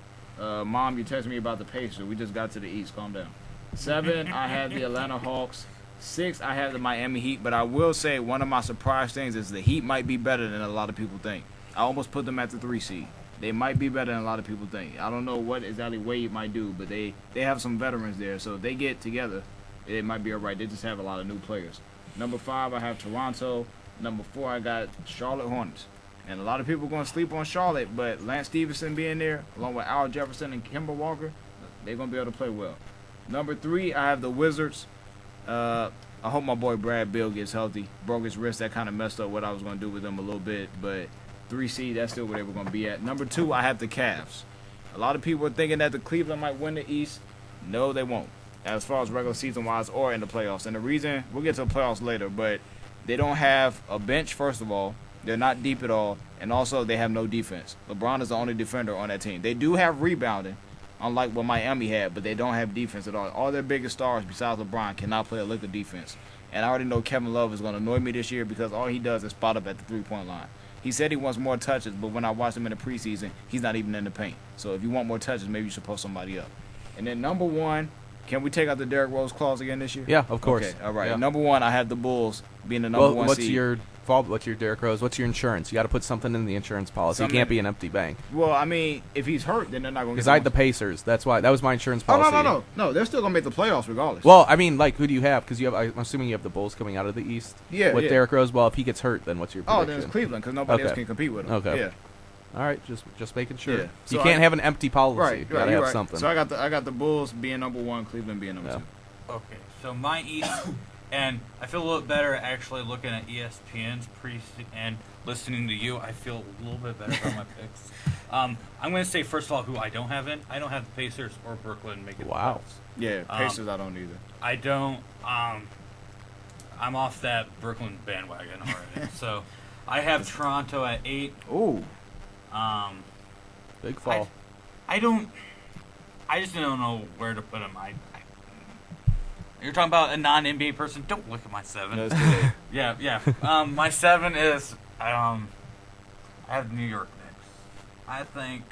S3: Mom, you texted me about the Pacers. We just got to the East. Calm down. 7, I have the Atlanta Hawks. 6, I have the Miami Heat. But I will say one of my surprise things is the Heat might be better than a lot of people think. I almost put them at the 3 seed. They might be better than a lot of people think. I don't know what exactly Wade might do, but they have some veterans there. So if they get together, it might be all right. They just have a lot of new players. Number 5, I have Toronto. Number 4, I got Charlotte Hornets. And a lot of people are going to sleep on Charlotte, but Lance Stevenson being there, along with Al Jefferson and Kemba Walker, they're going to be able to play well. Number 3, I have the Wizards. I hope my boy Brad Beal gets healthy. Broke his wrist. That kind of messed up what I was going to do with them a little bit, but 3 seed, that's still where they were going to be at. Number 2, I have the Cavs. A lot of people are thinking that the Cleveland might win the East. No, they won't, as far as regular season-wise or in the playoffs. And the reason, we'll get to the playoffs later, but they don't have a bench, first of all. They're not deep at all. And also, they have no defense. LeBron is the only defender on that team. They do have rebounding, unlike what Miami had, but they don't have defense at all. All their biggest stars, besides LeBron, cannot play a lick of defense. and I already know Kevin Love is going to annoy me this year because all he does is spot up at the 3-point line. He said he wants more touches, but when I watched him in the preseason, he's not even in the paint. So if you want more touches, maybe you should post somebody up. And then number 1, can we take out the Derrick Rose clause again this year?
S1: Yeah, of course.
S3: Okay, all right.
S1: Yeah.
S3: Number 1, I have the Bulls being the number 1
S1: what's
S3: seed.
S1: what's your Derrick Rose? What's your insurance? You got to put something in the insurance policy.
S3: Something-
S1: It can't be an empty bank.
S3: Well, I mean, if he's hurt, then they're not going to
S1: Because I had the Pacers. That's why. That was my insurance
S3: Oh,
S1: policy.
S3: no. They're still going to make the playoffs regardless.
S1: Well, I mean, like, who do you have? Because I'm assuming you have the Bulls coming out of the East.
S3: Yeah,
S1: With
S3: yeah.
S1: Derrick Rose. Well, if he gets hurt, then what's your prediction?
S3: then it's Cleveland because nobody else
S1: Okay.
S3: can compete with him.
S1: Okay.
S3: Yeah.
S1: All right, just making sure.
S3: Yeah. So
S1: You can't have an empty policy.
S3: Right,
S1: You
S3: right,
S1: gotta
S3: you're
S1: have
S3: right.
S1: something.
S3: So I got the Bulls being number 1, Cleveland being number
S1: Yeah.
S3: 2.
S2: Okay, so my East, and I feel a little better actually looking at ESPN's and listening to you. I feel a little bit better about my picks. I'm going to say first of all who I don't have in. I don't have the Pacers or Brooklyn making the
S1: Wow.
S2: playoffs.
S3: Yeah, Pacers I don't either.
S2: I don't. I'm off that Brooklyn bandwagon already. So I have Toronto at 8.
S3: Ooh.
S1: Big fall.
S2: I just don't know where to put them. You're talking about a non-NBA person. Don't look at my 7.
S3: No, it's too late.
S2: Yeah. My 7 is I have New York Knicks. I think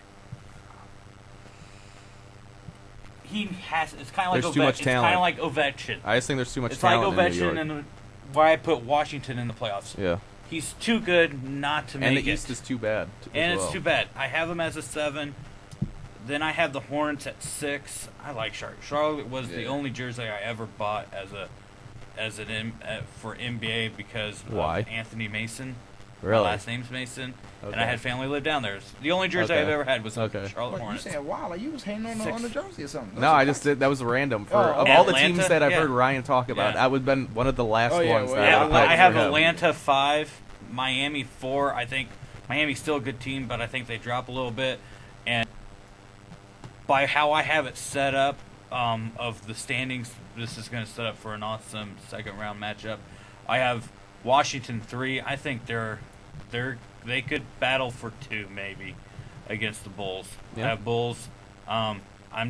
S2: he has. It's kind of like
S1: There's too much
S2: It's kind
S1: talent.
S2: of like Ovechkin.
S1: I just think there's too much
S2: It's like
S1: talent in New
S2: Ovechkin,
S1: York.
S2: and why I put Washington in the playoffs.
S1: Yeah.
S2: He's too good not to
S1: And
S2: make
S1: the
S2: it.
S1: East is too bad.
S2: And
S1: as
S2: it's
S1: well.
S2: too bad. I have him as a 7. Then I have the Hornets at 6. I like Charlotte. Charlotte was the
S3: Yeah.
S2: only jersey I ever bought for NBA because
S1: Why?
S2: of Anthony Mason.
S1: Really?
S2: My last name's Mason, and I
S1: Okay.
S2: had family live down there. The only jersey
S1: Okay.
S2: I've ever had was
S1: Okay.
S2: Charlotte
S3: What, you
S2: Hornets.
S3: said wow, like you was hating on the
S2: 6.
S3: jersey or something.
S1: No, I just did. That was random. For
S3: Oh,
S1: of
S3: okay.
S1: all the
S2: Atlanta?
S1: teams that I've
S2: Yeah.
S1: heard Ryan talk about,
S2: Yeah.
S1: that would have been one of the last
S3: Oh, yeah,
S1: ones
S3: well,
S1: that
S2: Yeah,
S1: I would
S2: I
S1: pick
S2: have
S1: for him.
S2: Atlanta 5, Miami 4. I think Miami's still a good team, but I think they drop a little bit. And by how I have it set up of the standings, this is going to set up for an awesome second round matchup. I have Washington 3. I think they could battle for 2 maybe against the Bulls.
S1: Yeah.
S2: I have Bulls. I'm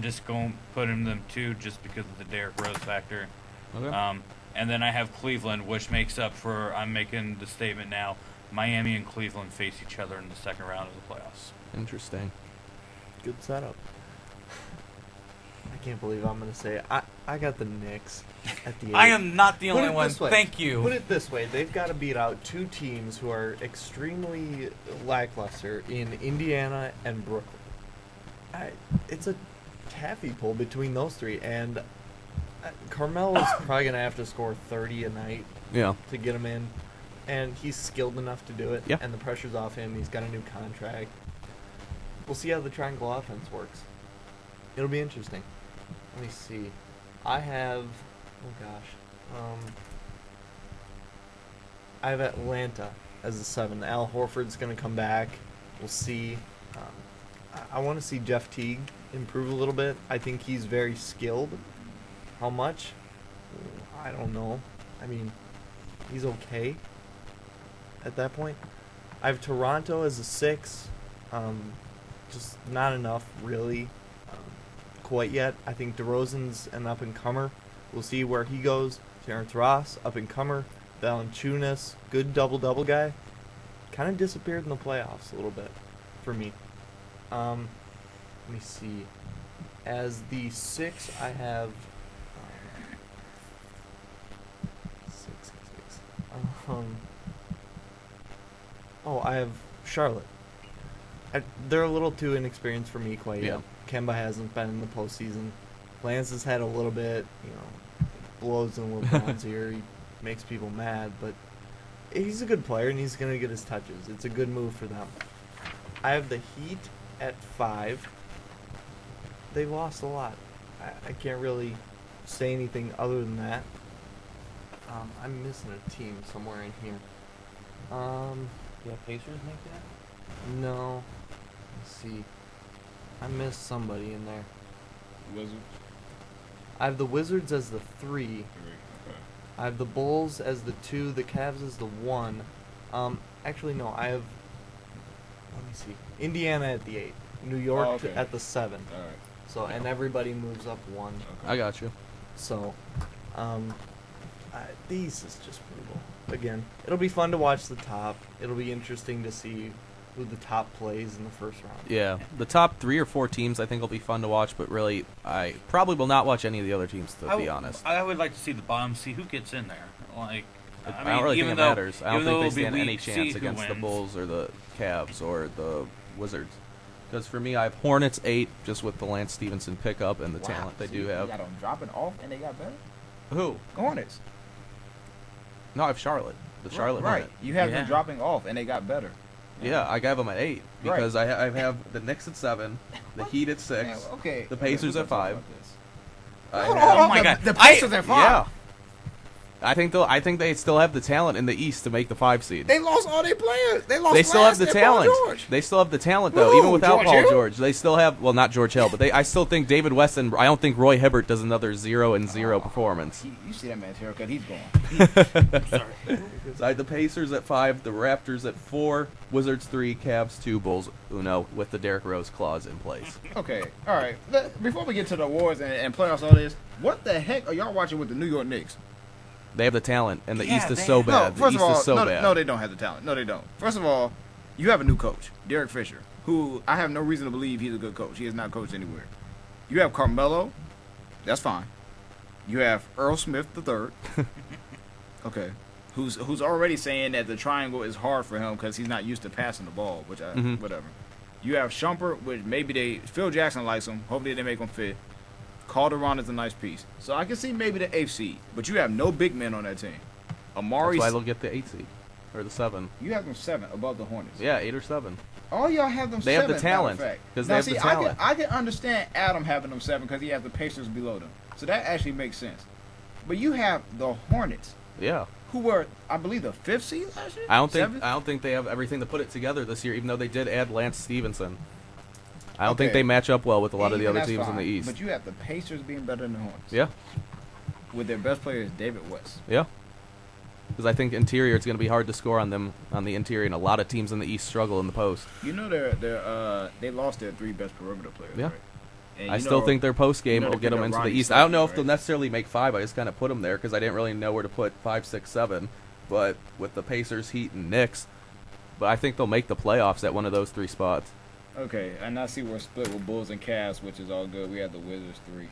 S2: just going to put them 2 just because of the Derrick Rose factor.
S1: Okay.
S2: And then I have Cleveland, which makes up for, I'm making the statement now, Miami and Cleveland face each other in the second round of the playoffs.
S1: Interesting.
S4: Good setup. I can't believe I'm gonna say it. I got the Knicks at the 8.
S2: I am not the
S4: Put
S2: only
S4: it
S2: one.
S4: this way.
S2: Thank you.
S4: Put it this way: they've got to beat out 2 teams who are extremely lackluster in Indiana and Brooklyn. It's a taffy pull between those 3, and Carmelo's probably gonna have to score 30 a night
S1: Yeah.
S4: to get him in, and he's skilled enough to do it.
S1: Yeah.
S4: And the pressure's off him. He's got a new contract. We'll see how the triangle offense works. It'll be interesting. Let me see. I have, I have Atlanta as a 7. Al Horford's going to come back. We'll see. I want to see Jeff Teague improve a little bit. I think he's very skilled. How much? I don't know. I mean, he's okay at that point. I have Toronto as a 6. Just not enough, really, quite yet. I think DeRozan's an up-and-comer. We'll see where he goes. Terrence Ross, up-and-comer. Valanciunas, good double-double guy. Kind of disappeared in the playoffs a little bit for me. Let me see. As the 6, I have... 6. I have Charlotte. They're a little too inexperienced for me quite yet. Kemba hasn't been in the postseason. Lance has had a little bit, blows in LeBron's here. He makes people mad, but he's a good player and he's going to get his touches. It's a good move for them. I have the Heat at 5. They lost a lot. I can't really say anything other than that. I'm missing a team somewhere in here.
S2: Yeah, Pacers make that?
S4: No. Let's see. I missed somebody in there.
S3: Wizards.
S4: I have the Wizards as the 3.
S3: Okay.
S4: I have the Bulls as the 2. The Cavs as the 1. Actually, no. I have. Let me see. Indiana at the 8. New York
S3: Oh, okay.
S4: at the 7.
S3: All right.
S4: So and everybody moves up 1.
S3: Okay.
S1: I got you.
S4: So, The East is just brutal. Again, it'll be fun to watch the top. It'll be interesting to see who the top plays in the first round.
S1: Yeah, the top 3 or 4 teams I think will be fun to watch, but really, I probably will not watch any of the other teams, to be honest.
S2: I would like to see the bottom, see who gets in there. Like,
S1: I don't really think it matters. I don't think they stand any chance
S2: who
S1: against the
S2: wins.
S1: Bulls or the Cavs or the Wizards. Because for me, I have Hornets 8, just with the Lance Stevenson pickup and the talent they do
S3: You
S1: have.
S3: got them dropping off, and they got better.
S1: Who?
S3: Hornets.
S1: No, I have Charlotte. The Charlotte
S3: Right.
S1: Hornets.
S3: You have
S2: Yeah.
S3: them dropping off, and they got better.
S1: Yeah, I have them at 8
S3: Right.
S1: because I have the Knicks at 7, the Heat at 6,
S3: Yeah, okay.
S1: the Pacers
S3: Okay,
S1: at 5. I
S3: Hold on,
S1: have-
S3: hold on.
S2: Oh my God.
S3: The Pacers at 5.
S1: Yeah. I think they still have the talent in the East to make the 5 seed.
S3: They lost all their players. They lost.
S1: They still have the
S3: Lance and
S1: talent.
S3: Paul George.
S1: They still have the talent though,
S3: Who?
S1: even without
S3: George
S1: Paul
S3: Hill?
S1: George. They still have I still think David West and I don't think Roy Hibbert does another 0-0 performance.
S3: You see that man's haircut? He's gone.
S2: Sorry.
S1: So I had the Pacers at 5, the Raptors at 4, Wizards 3, Cavs 2, Bulls uno with the Derrick Rose clause in place.
S3: Okay, all right. Before we get to the awards and playoffs, all this, what the heck are y'all watching with the New York Knicks?
S1: They have the talent, and the
S2: Yeah,
S1: East is
S2: they
S1: so
S2: have-
S1: bad.
S3: No,
S1: The
S3: first
S1: East
S3: of all,
S1: is so
S3: no,
S1: bad.
S3: no, they don't have the talent. No, they don't. First of all, you have a new coach, Derek Fisher, who I have no reason to believe he's a good coach. He has not coached anywhere. You have Carmelo, that's fine. You have Earl Smith III, okay, who's already saying that the triangle is hard for him because he's not used to passing the ball, which whatever. You have Shumpert, which maybe Phil Jackson likes him. Hopefully they make him fit. Calderon is a nice piece. So I can see maybe the 8th seed, but you have no big men on that team. Amari,
S1: That's why they'll get the 8 seed or the 7.
S3: you have them 7 above the Hornets.
S1: Yeah, 8 or 7.
S3: All y'all have them
S1: They have
S3: 7.
S1: the talent,
S3: matter of fact.
S1: 'cause
S3: Now,
S1: they have
S3: see,
S1: the talent.
S3: I can understand Adam having them 7 because he has the Pacers below them. So that actually makes sense. But you have the Hornets,
S1: Yeah.
S3: who were, I believe, the 5th seed last year.
S1: I don't
S3: Seventh?
S1: think they have everything to put it together this year, even though they did add Lance Stevenson. I don't think
S3: Okay.
S1: they match up well with a lot of the
S3: Even
S1: other
S3: that's
S1: teams in
S3: fine.
S1: the East.
S3: But you have the Pacers being better than the Hornets.
S1: Yeah,
S3: With their best player is David West.
S1: yeah. Because I think interior, it's going to be hard to score on them on the interior, and a lot of teams in the East struggle in the post.
S3: You know they lost their 3 best perimeter players.
S1: Yeah.
S3: Right? And
S1: I
S3: you
S1: still
S3: know-
S1: think their post game
S3: you know
S1: will
S3: they
S1: get
S3: picked
S1: them
S3: up
S1: into the
S3: Ronnie
S1: East. I don't know
S3: Stuckey,
S1: if they'll
S3: right?
S1: necessarily make 5. I just kind of put them there because I didn't really know where to put 5, 6, 7. But with the Pacers, Heat, and Knicks, but I think they'll make the playoffs at one of those 3 spots.
S3: Okay, and I see we're split with Bulls and Cavs, which is all good. We have the Wizards 3.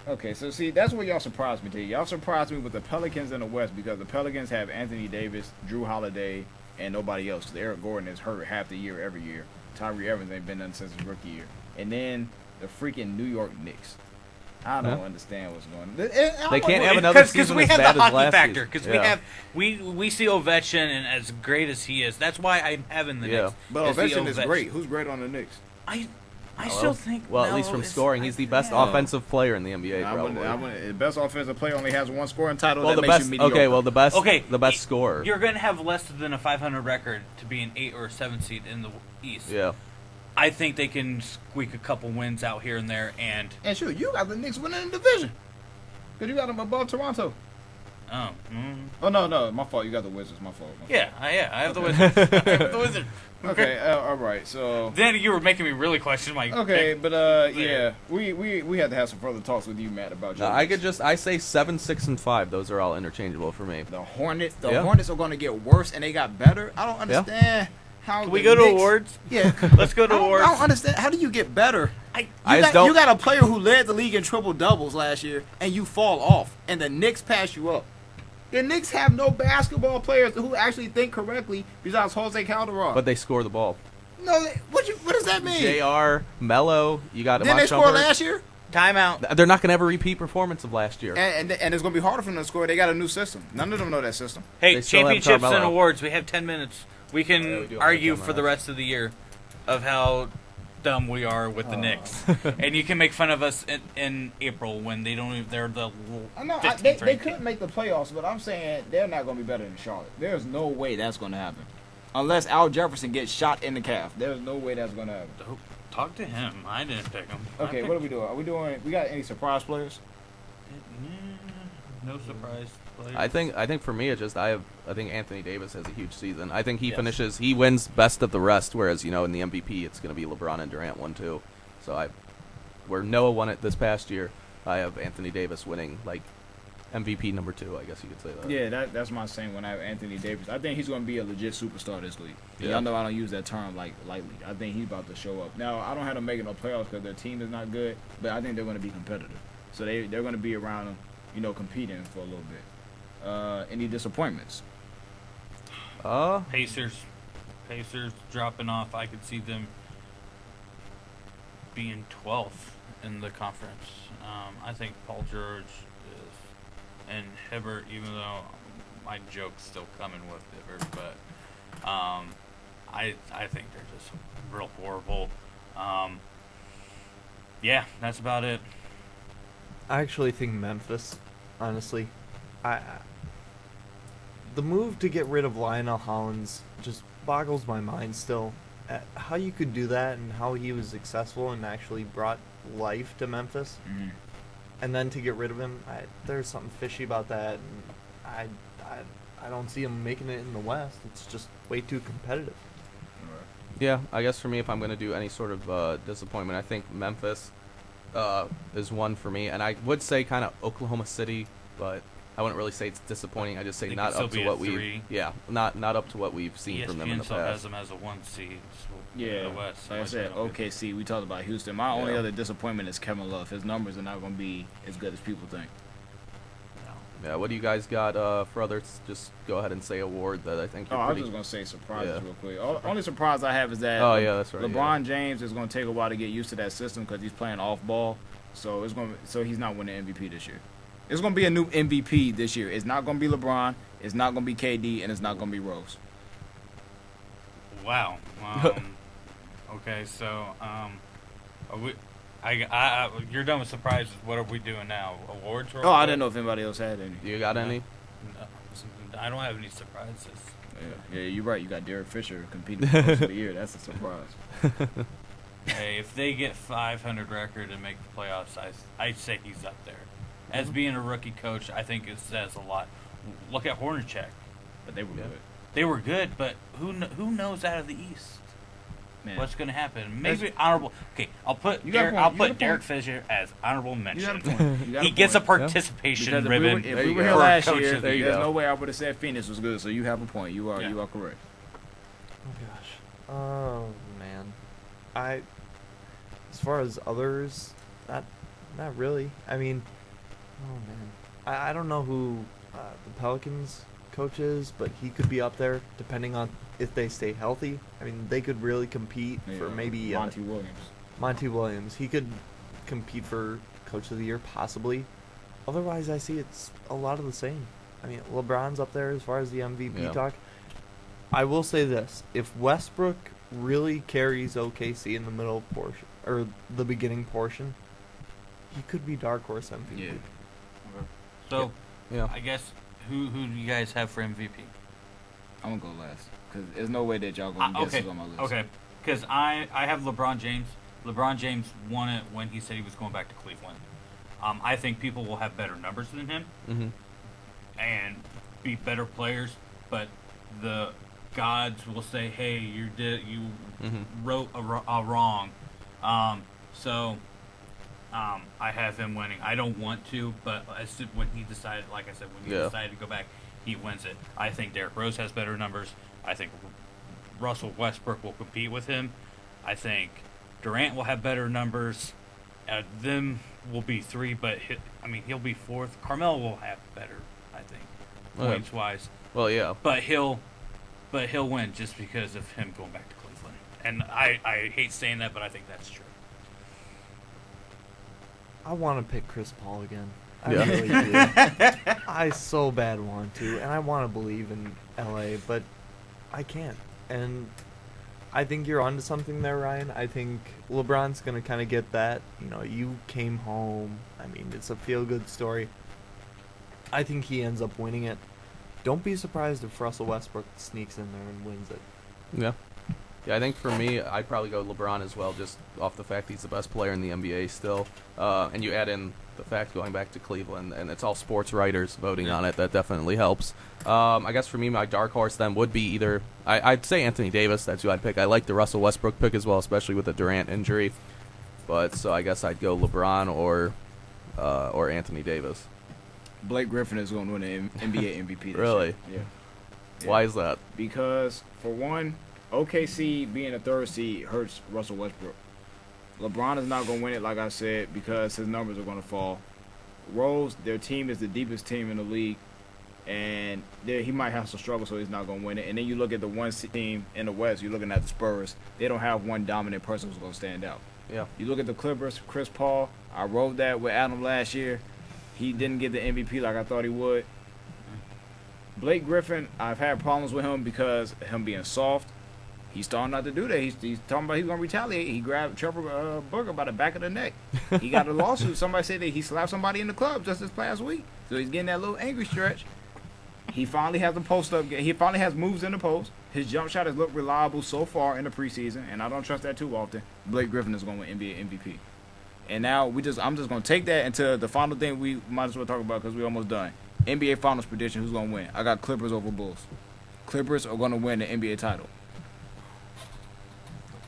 S3: Okay, so see, that's where y'all surprised me, too. Y'all surprised me with the Pelicans in the West because the Pelicans have Anthony Davis, Drew Holiday, and nobody else. 'Cause Eric Gordon is hurt half the year every year. Tyree Evans ain't been done since his rookie year. And then the freaking New York Knicks. I don't
S1: Yeah.
S3: understand what's going on.
S1: They can't have another season
S2: we
S1: as
S2: have
S1: bad
S2: the
S1: as
S2: hockey
S1: last
S2: factor
S1: season.
S2: because
S1: Yeah.
S2: we see Ovechkin and as great as he is, that's why I'm having the
S1: Yeah.
S2: Knicks.
S3: But
S2: is the
S3: Ovechkin is great. Who's great on the Knicks?
S2: I still think.
S1: Well, at
S2: Melo
S1: least from
S2: is
S1: scoring,
S2: like
S1: he's the best
S2: that.
S1: offensive player in the NBA.
S3: I
S1: Probably.
S3: wouldn't, the best offensive player only has 1 scoring title.
S1: Well,
S3: that
S1: the
S3: makes
S1: best.
S3: you mediocre.
S1: Okay, well, the best.
S2: Okay,
S1: the best scorer.
S2: You're going to have less than a 500 record to be an 8 or 7 seed in the East.
S1: Yeah.
S2: I think they can squeak a couple wins out here and there, and
S3: And shoot, you got the Knicks winning the division. Because you got them above Toronto. Oh, no, my fault. You got the Wizards. My fault.
S2: yeah, I have the Wizards. I have the Wizards.
S3: Okay, all right. So,
S2: Then you were making me really question my.
S3: okay,
S2: pick.
S3: but yeah, we had to have some further talks with you, Matt, about
S1: No,
S3: your
S1: I could
S3: Knicks.
S1: I say 7, 6, and 5. Those are all interchangeable for me.
S3: The Hornets. The
S1: Yeah.
S3: Hornets are going to get worse, and they got better. I don't understand how.
S2: Can we
S3: the
S2: go to
S3: Knicks-
S2: awards?
S3: Yeah,
S2: Let's go to
S3: I don't
S2: awards.
S3: understand. How do you get better?
S1: I just don't-
S3: You got a player who led the league in triple doubles last year, and you fall off, and the Knicks pass you up. The Knicks have no basketball players who actually think correctly besides Jose Calderon.
S1: But they score the ball.
S3: no, what does that mean?
S1: Jr. Mello, you got
S3: Didn't
S1: Iman
S3: they score
S1: Shumpert.
S3: last year?
S2: Timeout.
S1: They're not going to have a repeat performance of last year.
S3: And it's going to be harder for them to score. They got a new system. None of them know that system.
S2: Hey,
S1: They still have
S2: championships and
S1: Carmelo.
S2: awards. We have 10 minutes. We can
S1: Yeah, we do have
S2: argue
S1: 10
S2: for the
S1: minutes.
S2: rest of the year of how dumb we are with the Knicks, and you can make fun of us in April when they don't. They're the.
S3: I know
S2: 15th
S3: they
S2: ranked
S3: couldn't
S2: team.
S3: make the playoffs, but I'm saying they're not going to be better than Charlotte. There's no way that's going to happen. Unless Al Jefferson gets shot in the calf. There's no way that's going to happen.
S2: Oh, talk to him. I didn't pick him.
S3: Okay, what are we doing? We got any surprise players?
S2: No surprise. Player.
S1: I think for me, it's just I think Anthony Davis has a huge season. I think he
S2: Yes.
S1: he wins best of the rest. Whereas in the MVP, it's going to be LeBron and Durant 1-2. So where Noah won it this past year, I have Anthony Davis winning like MVP number 2, I guess you could say that.
S3: Yeah, that's my same when I have Anthony Davis. I think he's going to be a legit superstar this league.
S1: Yeah.
S3: Y'all know I don't use that term lightly. I think he's about to show up. Now, I don't have them making no playoffs because their team is not good, but I think they're going to be competitive. So they're going to be around, competing for a little bit. Any disappointments?
S2: Pacers dropping off. I could see them being 12th in the conference. I think Paul George and Hibbert, even though my joke's still coming with Hibbert, but I think they're just real horrible. Yeah, that's about it.
S4: I actually think Memphis, honestly. The move to get rid of Lionel Hollins just boggles my mind still. How you could do that and how he was successful and actually brought life to Memphis.
S3: Mm-hmm.
S4: And then to get rid of him, there's something fishy about that. And I don't see him making it in the West. It's just way too competitive.
S1: Yeah, I guess for me, if I'm going to do any sort of disappointment, I think Memphis is one for me. And I would say kind of Oklahoma City, but I wouldn't really say it's disappointing. I just say not up to what we not up to what we've seen from them in the
S2: ESPN has
S1: past.
S2: them as a 1 seed.
S3: Yeah,
S2: the West.
S3: like I said, OKC. We talked about Houston. My only other disappointment is Kevin Love. His numbers are not going to be as good as people think.
S1: Yeah, what do you guys got for others? Just go ahead and say award that I think you're
S3: I was
S1: pretty...
S3: just going to say surprises
S1: Yeah.
S3: real quick. Only surprise I have is that
S1: that's right.
S3: LeBron James is going to take a while to get used to that system because he's playing off ball. So he's not winning MVP this year. It's going to be a new MVP this year. It's not going to be LeBron. It's not going to be KD, and it's not going to be Rose.
S2: Wow. Okay, so you're done with surprises. What are we doing now? Awards?
S3: Oh, I didn't know if anybody else had any.
S1: You got any?
S2: No, I don't have any surprises.
S3: Yeah, you're right. You got Derek Fisher competing for Coach of the Year. That's a surprise.
S2: Hey, if they get 500 record and make the playoffs, I'd say he's up there. As being a rookie coach, I think it says a lot. Look at Hornacek.
S3: But they were good.
S2: They were good, but who knows out of the East?
S3: Man.
S2: What's going to happen? Maybe honorable. Okay, I'll put Derek Fisher as honorable mention. He gets a participation ribbon.
S3: If we were here last year,
S1: There you
S3: there's
S1: go.
S3: no way I would have said Phoenix was good. So you have a point. You are correct.
S4: Oh gosh. Oh man. As far as others, not really. I mean, oh man. I don't know who the Pelicans coach is, but he could be up there depending on if they stay healthy. I mean, they could really compete for maybe
S3: Monty Williams.
S4: Monty Williams. He could compete for Coach of the Year, possibly. Otherwise, I see it's a lot of the same. I mean, LeBron's up there as far as the MVP talk. I will say this. If Westbrook really carries OKC in the middle portion, or the beginning portion, he could be dark horse MVP.
S3: Yeah.
S2: So,
S1: Yeah.
S2: I guess, who do you guys have for MVP?
S3: I'm going to go last. Because there's no way that y'all going to guess who's on my list.
S2: Okay, because I have LeBron James. LeBron James won it when he said he was going back to Cleveland. I think people will have better numbers than him and be better players, but the gods will say, "Hey, you wrote a wrong." So I have him winning. I don't want to, but when he decided, like I said, when he decided to go back, he wins it. I think Derrick Rose has better numbers. I think Russell Westbrook will compete with him. I think Durant will have better numbers. Them will be 3, but he'll be 4th. Carmelo will have better, I think, points wise.
S1: Well, yeah.
S2: But he'll win just because of him going back to Cleveland. And I hate saying that, but I think that's true.
S4: I want to pick Chris Paul again. I
S1: Yeah.
S4: really do. I so bad want to, and I want to believe in LA, but I can't. And I think you're onto something there, Ryan. I think LeBron's going to kind of get that. You came home. I mean, it's a feel-good story. I think he ends up winning it. Don't be surprised if Russell Westbrook sneaks in there and wins it.
S1: Yeah. Yeah, I think for me, I'd probably go LeBron as well, just off the fact he's the best player in the NBA still. And you add in the fact going back to Cleveland, and it's all sports writers voting on it. That definitely helps. I guess for me, my dark horse then would be either I'd say Anthony Davis. That's who I'd pick. I like the Russell Westbrook pick as well, especially with the Durant injury. But so I guess I'd go LeBron or Anthony Davis.
S3: Blake Griffin is going to win the NBA MVP this
S1: Really?
S3: year. Yeah.
S1: Why is that?
S3: Because, for one, OKC being a third seed hurts Russell Westbrook. LeBron is not going to win it, like I said, because his numbers are going to fall. Rose, their team is the deepest team in the league, and he might have some struggle, so he's not going to win it. And then you look at the one team in the West, you're looking at the Spurs. They don't have one dominant person who's going to stand out.
S1: Yeah.
S3: You look at the Clippers, Chris Paul. I wrote that with Adam last year. He didn't get the MVP like I thought he would. Blake Griffin, I've had problems with him because of him being soft. He's starting not to do that. He's talking about he's going to retaliate. He grabbed Trevor Booker by the back of the neck. He got a lawsuit. Somebody said that he slapped somebody in the club just this past week. So he's getting that little angry stretch. He finally has a post up. He finally has moves in the post. His jump shot has looked reliable so far in the preseason, and I don't trust that too often. Blake Griffin is going to win NBA MVP. And now I'm just going to take that into the final thing we might as well talk about because we're almost done. NBA Finals prediction, who's going to win? I got Clippers over Bulls. Clippers are going to win the NBA title.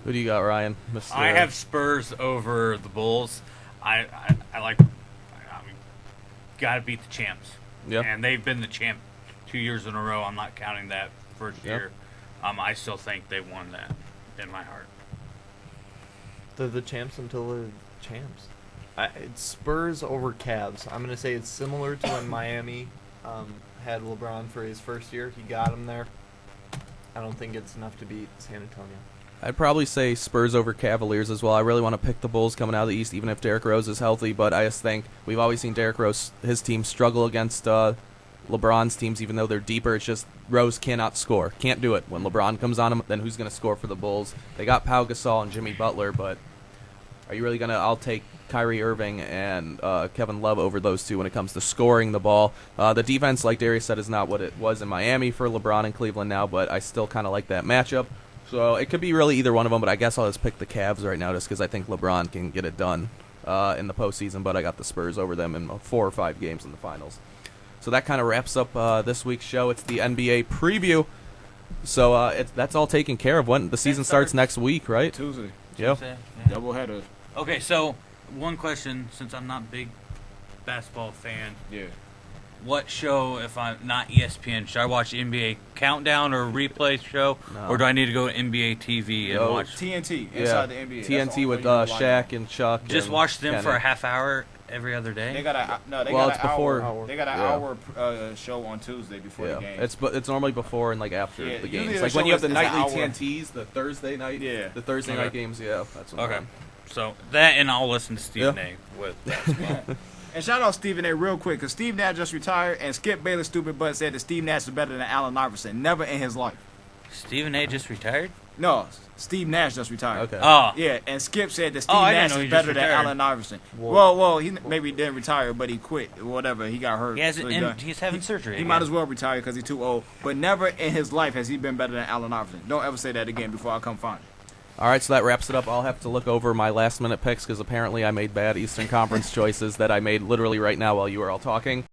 S1: Who do you got, Ryan? Mr.
S2: I have Spurs over the Bulls. I like. I mean, gotta beat the champs.
S1: Yeah.
S2: And they've been the champ 2 years in a row. I'm not counting that first year. I still think they won that in my heart.
S4: They're the champs until they're champs. It's Spurs over Cavs. I'm going to say it's similar to when Miami had LeBron for his first year. He got him there. I don't think it's enough to beat San Antonio.
S1: I'd probably say Spurs over Cavaliers as well. I really want to pick the Bulls coming out of the East, even if Derrick Rose is healthy. But I just think we've always seen Derrick Rose, his team, struggle against LeBron's teams, even though they're deeper. It's just Rose cannot score. Can't do it. When LeBron comes on him, then who's going to score for the Bulls? They got Pau Gasol and Jimmy Butler, but are you really going to – I'll take Kyrie Irving and Kevin Love over those two when it comes to scoring the ball. The defense, like Darius said, is not what it was in Miami for LeBron and Cleveland now, but I still kind of like that matchup. So it could be really either one of them, but I guess I'll just pick the Cavs right now just because I think LeBron can get it done in the postseason, but I got the Spurs over them in 4 or 5 games in the finals. So that kind of wraps up this week's show. It's the NBA preview. So that's all taken care of. When the season starts next week, right?
S3: Tuesday.
S1: Yeah.
S3: Double header.
S2: Okay, so one question, since I'm not a big basketball fan.
S3: Yeah.
S2: What show, if I'm not ESPN, should I watch NBA Countdown or a replay show?
S1: No.
S2: Or do I need to go to NBA TV and watch?
S3: TNT inside the NBA.
S1: TNT with Shaq and Chuck.
S2: Just
S1: and
S2: watch them
S1: Kenny.
S2: for a half hour every other day?
S3: They got a
S1: Well,
S3: got
S1: it's
S3: an
S1: before-
S3: hour. They got an hour show on Tuesday before the game.
S1: It's normally before and like after
S3: Yeah,
S1: the
S3: usually
S1: games.
S3: the
S1: Like when
S3: show
S1: you have the
S3: is an
S1: nightly
S3: hour.
S1: TNTs, the Thursday night, the Thursday
S2: Okay.
S1: night games. Yeah, that's what.
S2: Okay. So that, and I'll listen to Stephen A. with basketball.
S3: And shout out Stephen A. real quick, because Steve Nash just retired, and Skip Bayless stupid butt said that Steve Nash is better than Allen Iverson. Never in his life.
S2: Stephen A. just retired?
S3: No, Steve Nash just retired.
S1: Okay.
S2: Oh.
S3: Yeah, and Skip said that Steve
S2: I didn't
S3: Nash
S2: know
S3: is
S2: he just
S3: better than
S2: retired.
S3: Allen Iverson.
S4: Whoa.
S3: Well, he maybe didn't retire, but he quit or whatever. He got hurt.
S2: He hasn't,
S3: so
S2: and he's having surgery.
S3: He
S2: again.
S3: might as well retire because he's too old. But never in his life has he been better than Allen Iverson. Don't ever say that again before I come find you.
S1: All right, so that wraps it up. I'll have to look over my last-minute picks because apparently I made bad Eastern Conference choices that I made literally right now while you were all talking.